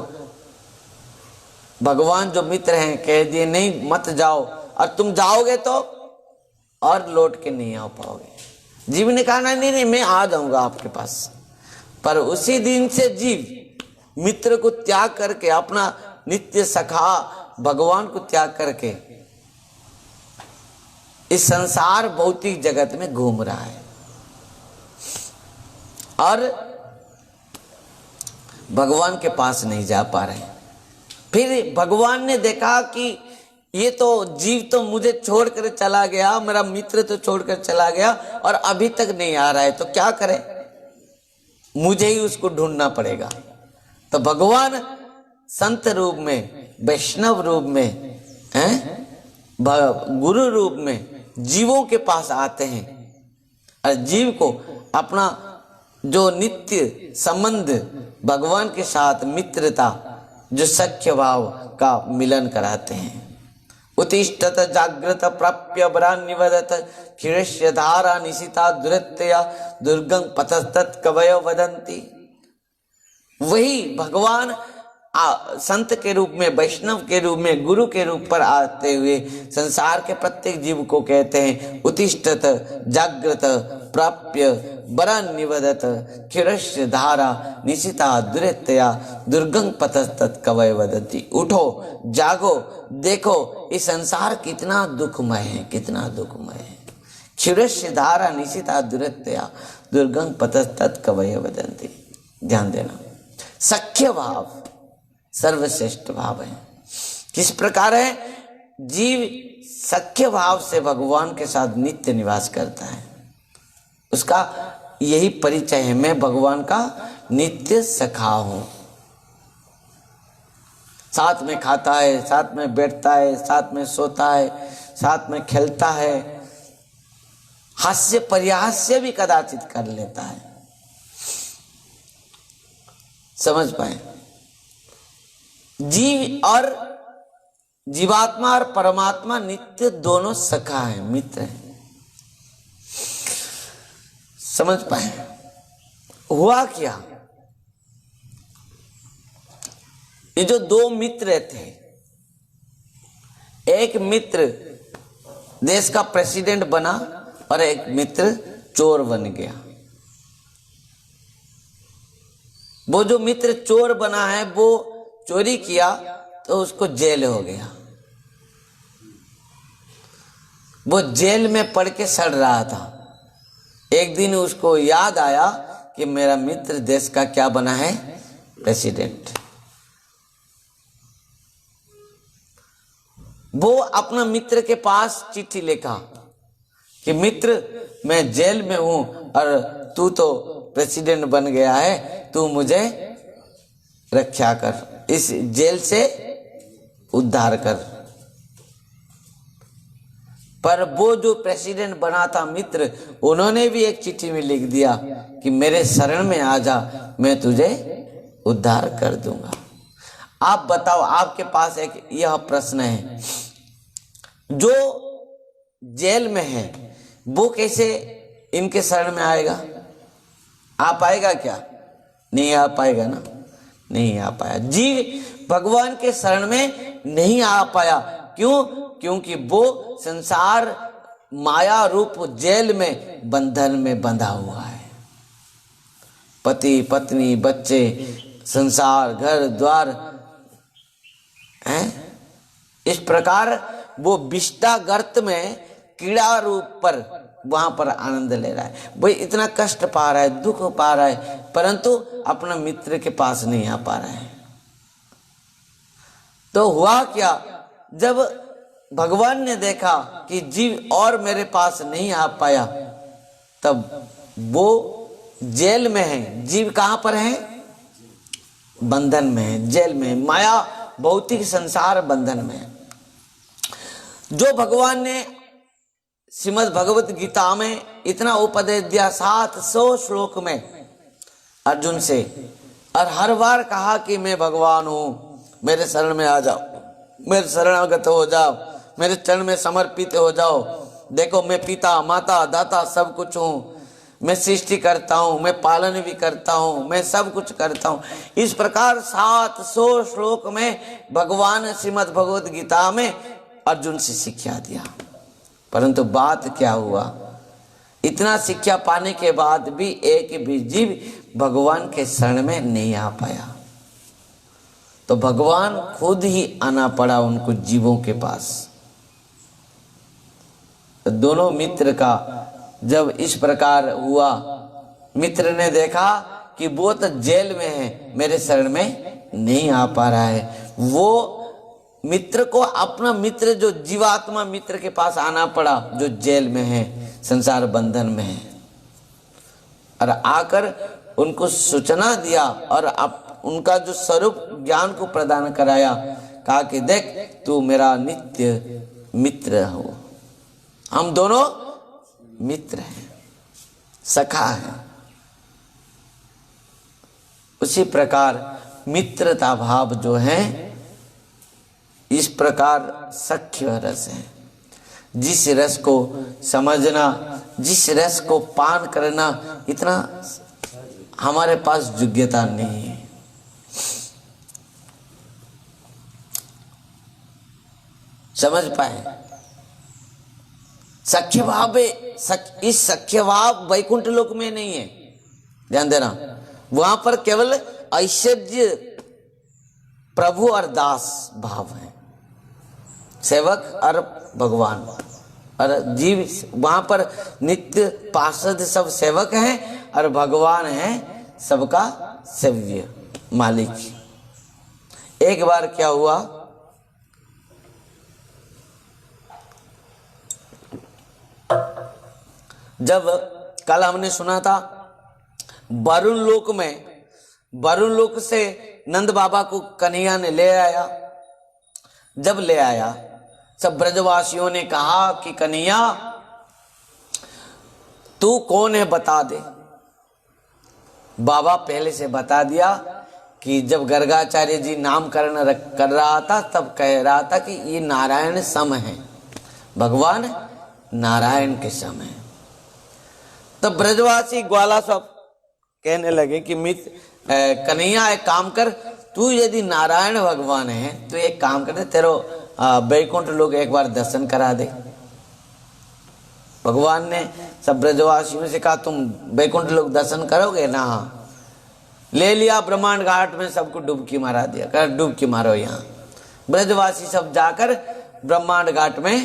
भगवान जो मित्र हैं कह दिए नहीं मत जाओ, और तुम जाओगे तो और लौट के नहीं आ पाओगे। जीव ने कहा नहीं मैं आ जाऊंगा आपके पास, पर उसी दिन से जीव मित्र को त्याग करके, अपना नित्य सखा भगवान को त्याग करके इस संसार भौतिक जगत में घूम रहा है और भगवान के पास नहीं जा पा रहे। फिर भगवान ने देखा कि ये तो जीव तो मुझे छोड़कर चला गया, मेरा मित्र तो छोड़कर चला गया और अभी तक नहीं आ रहा है, तो क्या करें, मुझे ही उसको ढूंढना पड़ेगा। तो भगवान संत रूप में, वैष्णव रूप में, गुरु रूप में जीवों के पास आते हैं और जीव को अपना जो नित्य संबंध भगवान के साथ मित्रता, जो सख्य भाव का मिलन कराते हैं। उत्तिष्ठत जागृत प्राप्य वरान् निवदत क्षीरस्य धारा निशिता दुरत्यया दुर्गम पतस्तत् कवयो वदन्ति। वही भगवान संत के रूप में, वैष्णव के रूप में, गुरु के रूप पर आते हुए संसार के प्रत्येक जीव को कहते हैं उत्तिष्ठत जागृत प्राप्य वरान् निवदत क्षीरस्य धारा निशिता दुरत्यया दुर्गम पतस्तत् कवयो वदन्ति। उठो, जागो, देखो ये संसार कितना दुखमय है, कितना दुखमय है। क्षीरस्य धारा निशिता दुरत्यया दुर्गम पतस्तत् कवयो वदन्ति। ध्यान देना, सख्य भाव सर्वश्रेष्ठ भाव है। किस प्रकार है? जीव सख्य भाव से भगवान के साथ नित्य निवास करता है, उसका यही परिचय है, मैं भगवान का नित्य सखा हूं। साथ में खाता है, साथ में बैठता है, साथ में सोता है, साथ में खेलता है, हास्य परिहास्य भी कदाचित कर लेता है। समझ पाए? जीव और जीवात्मा और परमात्मा नित्य दोनों सखा है, मित्र है। समझ पाए? हुआ क्या, ये जो दो मित्र थे, एक मित्र देश का प्रेसिडेंट बना और एक मित्र चोर बन गया। वो जो मित्र चोर बना है वो चोरी किया तो उसको जेल हो गया। वो जेल में पड़ के सड़ रहा था। एक दिन उसको याद आया कि मेरा मित्र देश का क्या बना है, प्रेसिडेंट। वो अपना मित्र के पास चिट्ठी लिखा कि मित्र, मैं जेल में हूं और तू तो प्रेसिडेंट बन गया है, तू मुझे रक्षा कर, इस जेल से उद्धार कर। पर वो जो प्रेसिडेंट बना था मित्र, उन्होंने भी एक चिट्ठी में लिख दिया कि मेरे शरण में आ जा, मैं तुझे उद्धार कर दूंगा। आप बताओ, आपके पास एक यह प्रश्न है, जो जेल में है वो कैसे इनके शरण में आएगा? आ पाएगा क्या? नहीं आ पाएगा ना, नहीं आ पाया। जीव भगवान के शरण में नहीं आ पाया। क्यों? क्योंकि वो संसार माया रूप जेल में, बंधन में बंधा हुआ है। पति पत्नी बच्चे, संसार, घर द्वार हैं, इस प्रकार वो विष्टा गर्त में कीड़ा रूप पर वहां पर आनंद ले रहा है। भाई इतना कष्ट पा रहा है, दुख पा रहा है, परंतु अपना मित्र के पास नहीं आ पा रहा है। तो हुआ क्या, जब भगवान ने देखा कि जीव और मेरे पास नहीं आ पाया, तब वो जेल में है। जीव कहां पर है? बंधन में है, जेल में है, माया भौतिक संसार बंधन में है। जो भगवान ने श्रीमद् भगवत गीता में इतना उपदेश दिया, 700 श्लोक में अर्जुन से, और हर बार कहा कि मैं भगवान हूं, मेरे शरण में आ जाओ, मेरे शरणागत हो जाओ, मेरे चरण में समर्पित हो जाओ। देखो मैं पिता माता दाता सब कुछ हूं, मैं सृष्टि करता हूं, मैं पालन भी करता हूं, मैं सब कुछ करता हूं। इस प्रकार 700 श्लोक में भगवान श्रीमद् भगवत गीता में अर्जुन से शिक्षा दिया। परंतु बात क्या हुआ, इतना शिक्षा पाने के बाद भी एक भी जीव भगवान के शरण में नहीं आ पाया। तो भगवान खुद ही आना पड़ा उनको जीवों के पास। दोनों मित्र का जब इस प्रकार हुआ, मित्र ने देखा कि वो तो जेल में है, मेरे शरण में नहीं आ पा रहा है। वो मित्र को अपना मित्र जो जीवात्मा मित्र के पास आना पड़ा, जो जेल में है, संसार बंधन में है, और आकर उनको सूचना दिया और उनका जो स्वरूप ज्ञान को प्रदान कराया। कहा कि देख तू मेरा नित्य मित्र हो, हम दोनों मित्र हैं, सखा हैं। उसी प्रकार मित्रता भाव जो है, इस प्रकार सख्य रस है। जिस रस को समझना, जिस रस को पान करना, इतना हमारे पास योग्यता नहीं है। समझ पाए? सख्य भाव इस सख्य भाव वैकुंठ लोक में नहीं है, ध्यान देना। वहां पर केवल ऐश्वर्य, प्रभु और दास भाव है, सेवक और भगवान और जीव। वहां पर नित्य पार्षद सब सेवक हैं और भगवान है सबका सेव्य मालिक। एक बार क्या हुआ, जब कल हमने सुना था वरुण लोक में, वरुण लोक से नंद बाबा को कन्हैया ने ले आया। जब ले आया, सब ब्रजवासियों ने कहा कि कन्हैया तू कौन है बता दे। बाबा पहले से बता दिया कि जब गर्गाचार्य जी नामकरण कर रहा था तब कह रहा था कि ये नारायण सम है, भगवान नारायण के सम है। तब ब्रजवासी ग्वाला सब कहने लगे कि कन्हैया एक काम कर, तू यदि नारायण भगवान है तो एक काम कर दे, तेरो वैकुंठ लोग एक बार दर्शन करा दे। भगवान ने सब ब्रजवासियों से कहा तुम वैकुंठ लोग दर्शन करोगे ना? ले लिया, ब्रह्मांड घाट में सबको डुबकी मारा दिया, कर डुबकी मारो। यहाँ ब्रजवासी सब जाकर ब्रह्मांड घाट में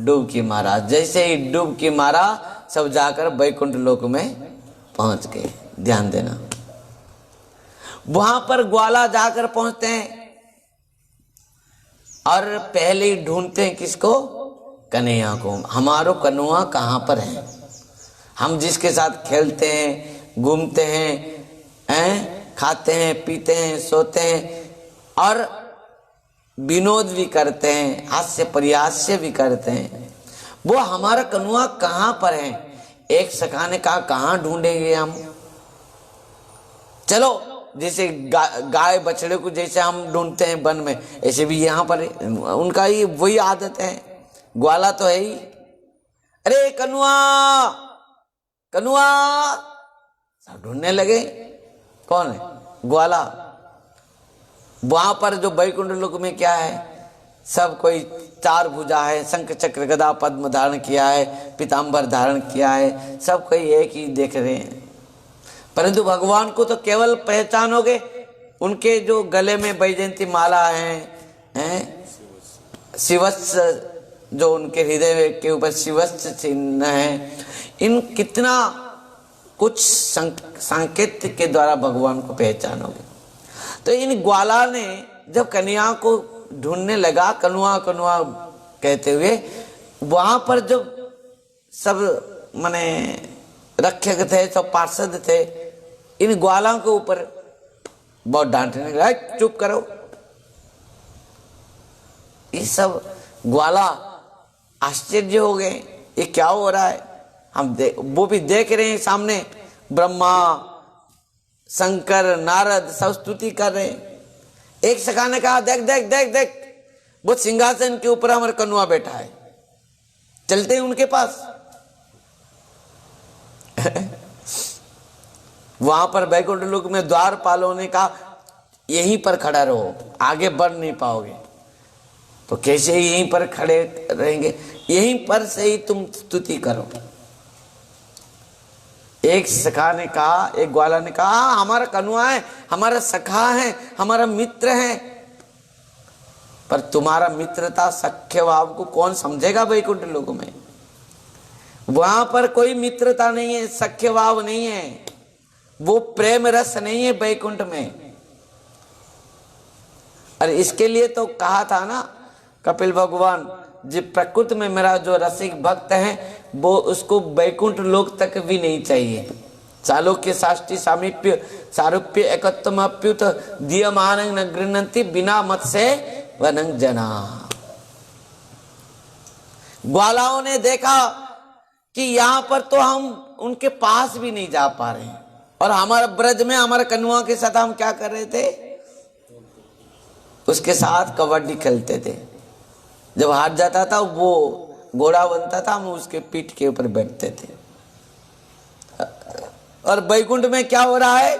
डुबकी मारा। जैसे ही डुबकी मारा, सब जाकर वैकुंठ लोक में पहुंच गए। ध्यान देना, वहां पर ग्वाला जाकर पहुंचते हैं और पहले ही ढूंढते हैं किसको? कन्हैया को। हमारो कन्हैया कहाँ पर है? हम जिसके साथ खेलते हैं, घूमते हैं, खाते हैं, पीते हैं, सोते हैं और विनोद भी करते हैं, हास्य परिहास्य भी करते हैं, वो हमारा कन्हैया कहाँ पर है? एक सखा ने कहा कहाँ ढूंढेंगे हम? चलो, जैसे गाय बछड़े को जैसे हम ढूंढते हैं वन में, ऐसे भी यहाँ पर उनका ही वही आदत है। ग्वाला तो है ही, अरे कन्हैया कन्हैया, सब ढूंढने लगे। कौन है? ग्वाला। वहां पर जो वैकुंठ लोक में क्या है, सब कोई चार भुजा है, शंख चक्र गदा पद्म धारण किया है, पीताम्बर धारण किया है, सब कोई एक ही देख रहे हैं। परंतु भगवान को तो केवल पहचानोगे उनके जो गले में वैजयंती माला है, शिवस्त्र जो उनके हृदय के ऊपर शिवस्त्र चिन्ह है, इन कितना कुछ संकेत के द्वारा भगवान को पहचानोगे। तो इन ग्वाला ने जब कन्हैया को ढूंढने लगा, कन्हैया कन्हैया कहते हुए, वहां पर जब सब माने रक्षक थे, सब पार्षद थे, इन ग्वालों के ऊपर बहुत डांटने लगा, चुप करो। ये सब ग्वाला आश्चर्य हो गए, ये क्या हो रहा है? वो भी देख रहे हैं सामने ब्रह्मा शंकर नारद सब स्तुति कर रहे हैं। एक सखा ने कहा देख देख देख देख, वो सिंहासन के ऊपर हमारा कन्हैया बैठा है, चलते हैं उनके पास। वहां पर वैकुंठ लोक में द्वारपालों ने कहा यहीं पर खड़ा रहो, आगे बढ़ नहीं पाओगे। तो कैसे यहीं पर खड़े रहेंगे? यहीं पर से ही तुम स्तुति करो। एक सखा ने कहा, एक ग्वाला ने कहा हमारा कन्हैया है, हमारा सखा है, हमारा मित्र है, पर तुम्हारा मित्रता सख्य भाव को कौन समझेगा वैकुंठ लोक में? वहां पर कोई मित्रता नहीं है, सख्य भाव नहीं है, वो प्रेम रस नहीं है बैकुंठ में। और इसके लिए तो कहा था ना कपिल भगवान, जी प्रकृति में मेरा जो रसिक भक्त है वो उसको बैकुंठ लोक तक भी नहीं चाहिए। चालुक्य साष्टी सामीप्य सारूप्य एकत्वमप्युत दीयमान न गृह्णन्ति बिना मत से वनंग जना। ग्वालाओं ने देखा कि यहाँ पर तो हम उनके पास भी नहीं जा पा रहे हैं, और हमारा ब्रज में हमारे कन्वा के साथ हम क्या कर रहे थे, उसके साथ कबड्डी खेलते थे। जब हार जाता था वो घोड़ा बनता था, हम उसके पीठ के ऊपर बैठते थे। और बैकुंठ में क्या हो रहा है,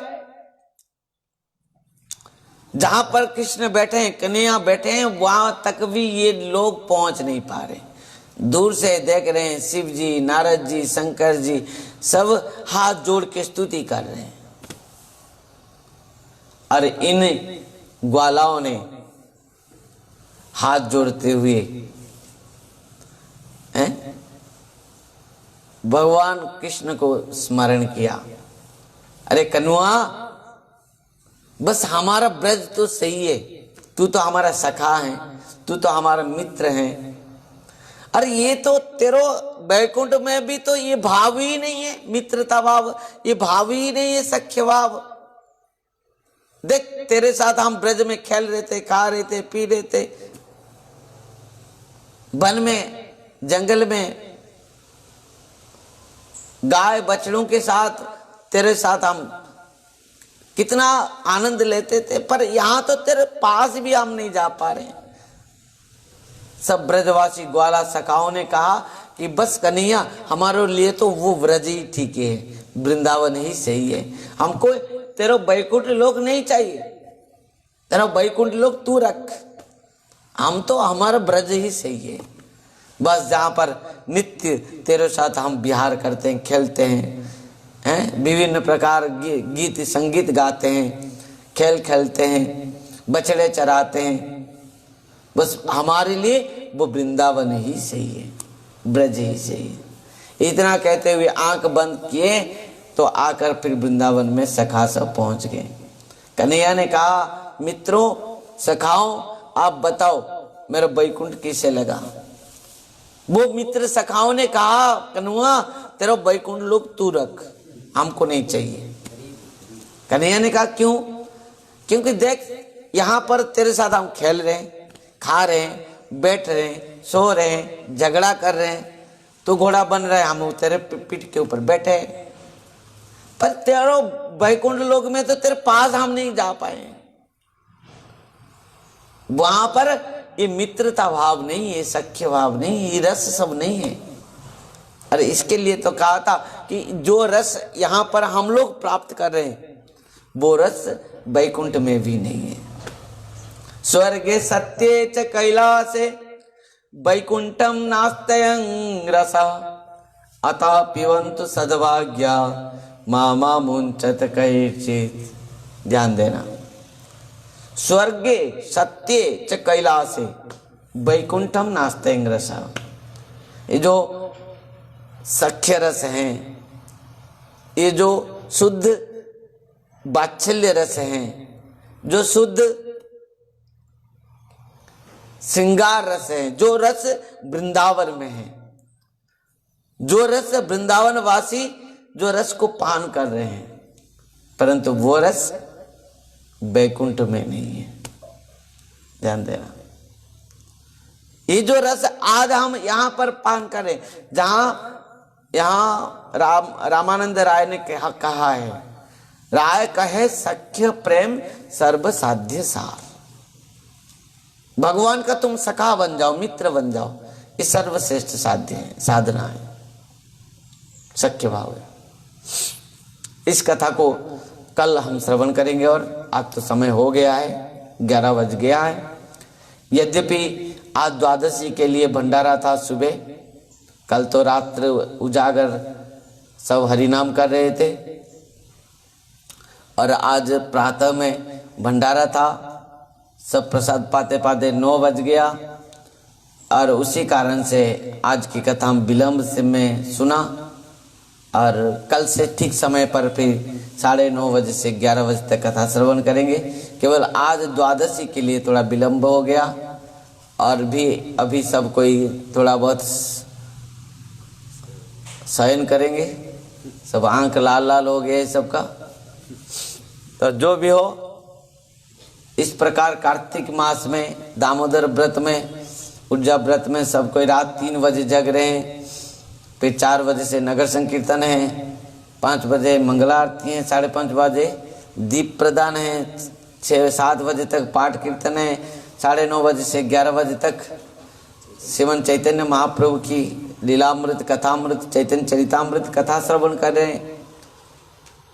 जहां पर कृष्ण बैठे हैं, कन्हैया बैठे हैं, वहां तक भी ये लोग पहुंच नहीं पा रहे। दूर से देख रहे हैं शिव जी, नारद जी, शंकर जी सब हाथ जोड़ के स्तुति कर रहे हैं, और इन ग्वालाओं ने हाथ जोड़ते हुए भगवान कृष्ण को स्मरण किया। अरे कन्वा, बस हमारा ब्रज तो सही है, तू तो हमारा सखा है, तू तो हमारा मित्र है। अरे ये तो तेरो बैकुंठ में भी तो ये भाव ही नहीं है, मित्रता भाव, ये भाव ही नहीं है, सख्य भाव। देख तेरे साथ हम ब्रज में खेल रहे थे, खा रहे थे, पी रहे थे, वन में जंगल में गाय बछड़ों के साथ तेरे साथ हम कितना आनंद लेते थे, पर यहां तो तेरे पास भी हम नहीं जा पा रहे। सब ब्रजवासी ग्वाला सखाओं ने कहा कि बस कन्हैया, हमारे लिए तो वो ब्रज ही ठीक है, वृंदावन ही सही है, हमको तेरा बैकुंठ लोक नहीं चाहिए, तेरा बैकुंठ लोक तू रख, हम तो हमारा ब्रज ही सही है। बस जहाँ पर नित्य तेरे साथ हम विहार करते हैं, खेलते हैं, विभिन्न प्रकार गीत संगीत गाते हैं, खेल खेलते हैं, बछड़े चराते हैं, बस हमारे लिए वो वृंदावन ही सही है, ब्रज ही सही है। इतना कहते हुए आंख बंद किए तो आकर फिर वृंदावन में सखा सब पहुंच गए। कन्हैया ने कहा, मित्रों सखाओं आप बताओ मेरा बैकुंठ किसे लगा। वो मित्र सखाओं ने कहा, कन्हैया तेरा बैकुंठ लोक तू रख, हमको नहीं चाहिए। कन्हैया ने कहा क्यों? क्योंकि देख यहाँ पर तेरे साथ हम खेल रहे हैं, खा रहे हैं, बैठ रहे हैं, सो रहे हैं, झगड़ा कर रहे हैं, तू घोड़ा बन रहा है, हम तेरे पीठ के ऊपर बैठे, पर तेरा बैकुंठ लोक में तो तेरे पास हम नहीं जा पाए। वहां पर ये मित्रता भाव नहीं है, सख्य भाव नहीं है, ये रस सब नहीं है। अरे इसके लिए तो कहा था कि जो रस यहाँ पर हम लोग प्राप्त कर रहे हैं वो रस बैकुंठ में भी नहीं है। स्वर्गे सत्ये च कैलासे बैकुंठम नास्त्यं रसा अतः पिबन्तु सद्भाग्या मामा मुंचत कैचित्। ध्यान देना, स्वर्गे सत्ये च कैलासे बैकुंठम नास्त्यं रसा, ये जो सख्य रस हैं, ये जो शुद्ध वात्सल्य रस हैं, जो शुद्ध श्रृंगार रस है, जो रस वृंदावन में है, जो रस वृंदावन वासी जो रस को पान कर रहे हैं, परंतु वो रस बैकुंठ में नहीं है। ध्यान देना, ये जो रस आज हम यहाँ पर पान करें, जहां यहाँ रामानंद राय ने कहा है, राय कहे सख्य प्रेम सर्व साध्य सार। भगवान का तुम सखा बन जाओ, मित्र बन जाओ, ये सर्वश्रेष्ठ साध्य है, साधना है, सख्य भाव है। इस कथा को कल हम श्रवण करेंगे, और आज तो समय हो गया है, 11 बज गया है। यद्यपि आज द्वादशी के लिए भंडारा था सुबह, कल तो रात्र उजागर सब हरिनाम कर रहे थे, और आज प्रातः में भंडारा था, सब प्रसाद पाते पाते 9 बज गया। और उसी कारण से आज की कथा हम विलम्ब से में सुना और कल से ठीक समय पर फिर 9:30 बजे से 11 बजे तक कथा श्रवण करेंगे। केवल आज द्वादशी के लिए थोड़ा विलम्ब हो गया और भी अभी सब कोई थोड़ा बहुत शयन करेंगे, सब आंख लाल लाल हो गए सबका। तो जो भी हो, इस प्रकार कार्तिक मास में दामोदर व्रत में ऊर्जा व्रत में सब कोई रात 3 बजे जग रहे हैं। फिर 4 बजे से नगर संकीर्तन है, 5 बजे मंगला आरती है, 5:30 बजे दीप प्रदान है, 6-7 बजे तक पाठ कीर्तन है, 9:30 बजे से 11 बजे तक श्रीमन चैतन्य महाप्रभु की लीलामृत कथामृत चैतन्य चरितामृत कथा श्रवण कर रहे हैं।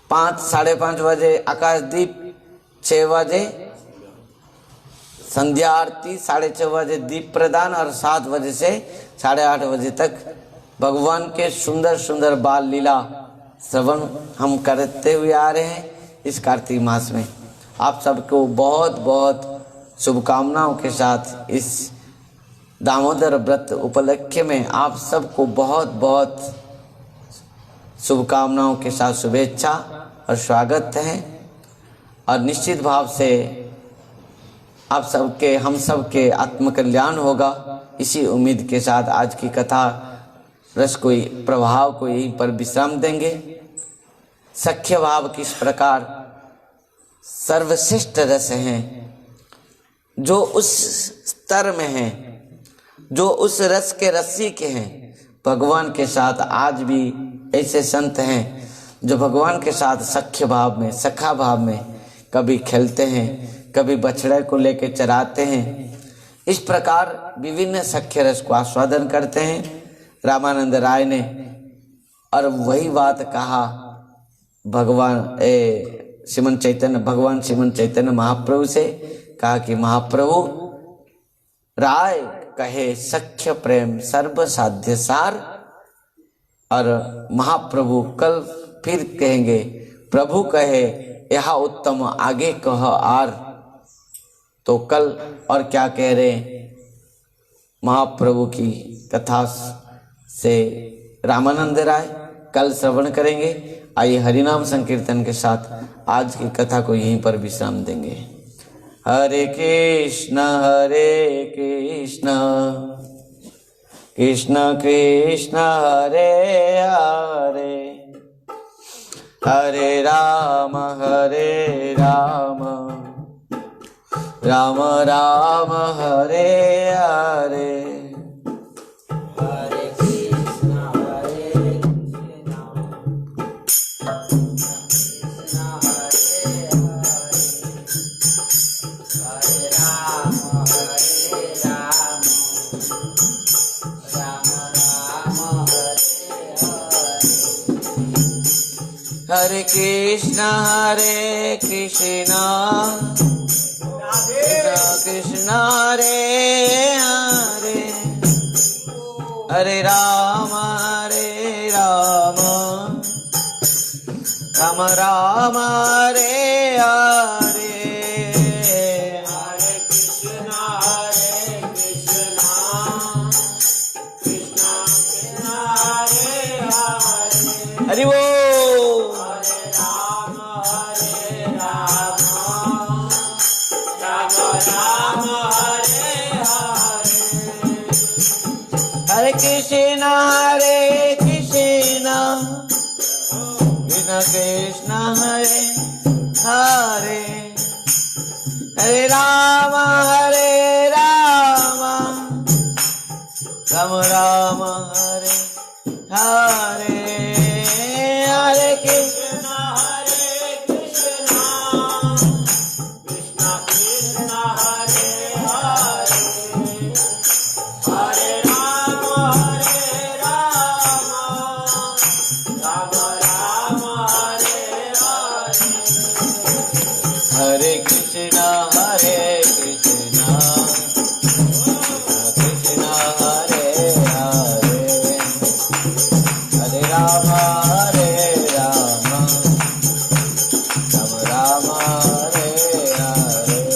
5-5:30 बजे आकाश दीप, 6 बजे संध्या आरती, 6:30 बजे दीप प्रदान और 7 बजे से 8:30 बजे तक भगवान के सुंदर सुंदर बाल लीला श्रवण हम करते हुए आ रहे हैं इस कार्तिक मास में। आप सबको बहुत बहुत शुभकामनाओं के साथ इस दामोदर व्रत उपलक्ष्य में आप सबको बहुत बहुत शुभकामनाओं के साथ शुभेच्छा और स्वागत है। और निश्चित भाव से आप सबके हम सबके आत्मकल्याण होगा, इसी उम्मीद के साथ आज की कथा रस को प्रभाव को यहीं पर विश्राम देंगे। सख्य भाव किस प्रकार सर्वश्रेष्ठ रस हैं, जो उस स्तर में हैं, जो उस रस के रसी के हैं। भगवान के साथ आज भी ऐसे संत हैं जो भगवान के साथ सख्य भाव में सखा भाव में कभी खेलते हैं, कभी बछड़े को लेके चराते हैं। इस प्रकार विभिन्न सख्य रस को आस्वादन करते हैं रामानंद राय ने। और वही बात कहा भगवान श्रीमन चैतन्य महाप्रभु से, कहा कि महाप्रभु राय कहे सख्य प्रेम सर्व साध्य सार। और महाप्रभु कल फिर कहेंगे, प्रभु कहे यह उत्तम आगे कह आर। तो कल और क्या कह रहे हैं महाप्रभु की कथा से रामानंद राय कल श्रवण करेंगे। आइए हरिनाम संकीर्तन के साथ आज की कथा को यहीं पर विश्राम देंगे। हरे कृष्ण कृष्ण कृष्ण हरे हरे, हरे राम राम राम हरे हरे। हरे कृष्ण कृष्ण हरे हरे, हरे राम राम राम हरे हरे। हरे कृष्ण कृष्ण हरे हरे, हरि बोल। हरे कृष्ण कृष्ण कृष्ण हरे हरे, हरे राम राम राम हरे हरे। हरे कृष्ण कृष्ण कृष्ण हरे हरे, हरे राम राम राम हरे हरे। हरे कृष्ण कृष्ण कृष्ण हरे हरे, हरे राम राम राम हरे हरे।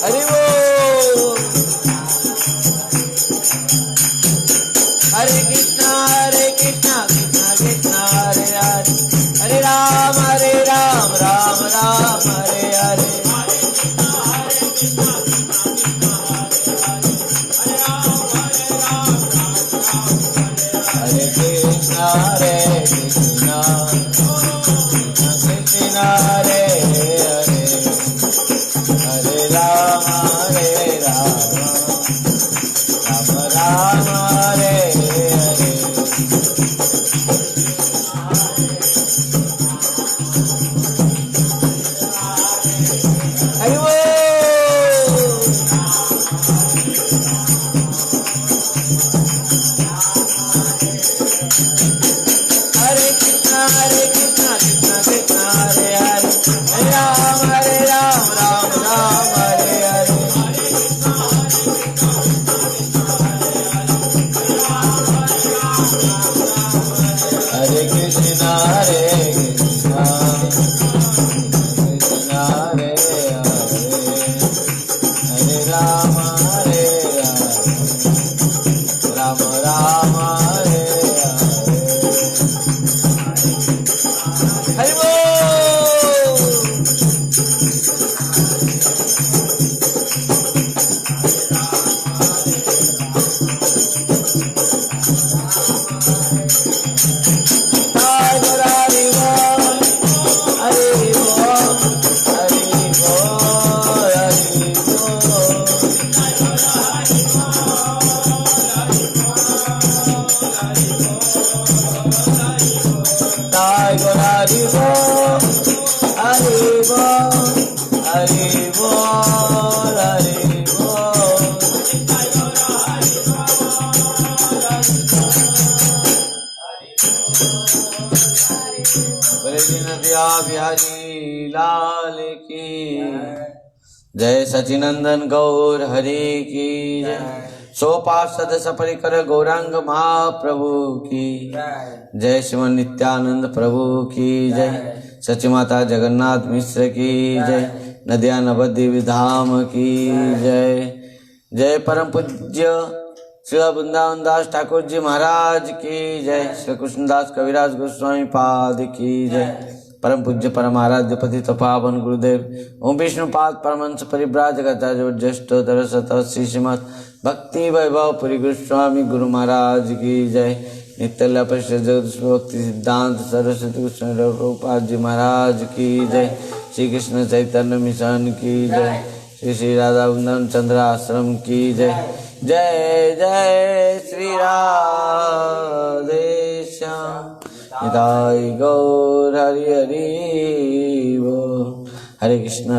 हरि बोल। हरे कृष्णा कृष्णा कृष्णा हरे हरे, हरे राम राम राम हरे हरे। हरे कृष्णा कृष्णा हरे हरे, हरे राम राम राम हरे हरे। हरि बोल। हरे कृष्णा कृष्णा कृष्णा हरे हरे, हरे राम राम राम हरे हरे। हरे कृष्णा कृष्णा हरे हरे, हरे राम राम राम हरे हरे। हरि बोल। हरि बोल, हरि बोल, हरि बोल, हरि बोल। Hare Bol, Hare Bol, Hare Bol, Hare Bol। बोले दीनदया बिहारी लाल की जय, सचिनंदन गौर हरि की जय, सोपासद सपरिकर गौरांग महाप्रभु की जय, श्रीमन नित्यानंद प्रभु की जय, सची माता जगन्नाथ मिश्र की जय, नदिया नवद्वीप धाम की जय। जय परम पूज्य श्री वृंदावन दास ठाकुर जी महाराज की जय, श्री कृष्णदास कविराज गोस्वामी पाद की जय। परम पूज्य परम आराध्य पतित पावन गुरुदेव ओम विष्णुपाद परमहंस परिव्राजकाचार्य ज्येष्ठ दरसत श्री श्रीमद भक्ति वैभव पुरी गोस्वामी गुरु महाराज की जय। नित्य भक्ति सिद्धांत सरस्वती कृष्ण रूपाद जी महाराज की जय। श्री कृष्ण चैतन्य मिशन की जय। श्री श्री राधा वृंदावन चंद्र आश्रम की जय। जय जय श्री राधे श्याम निताई गौर हरि हरि बोल। हरे कृष्ण।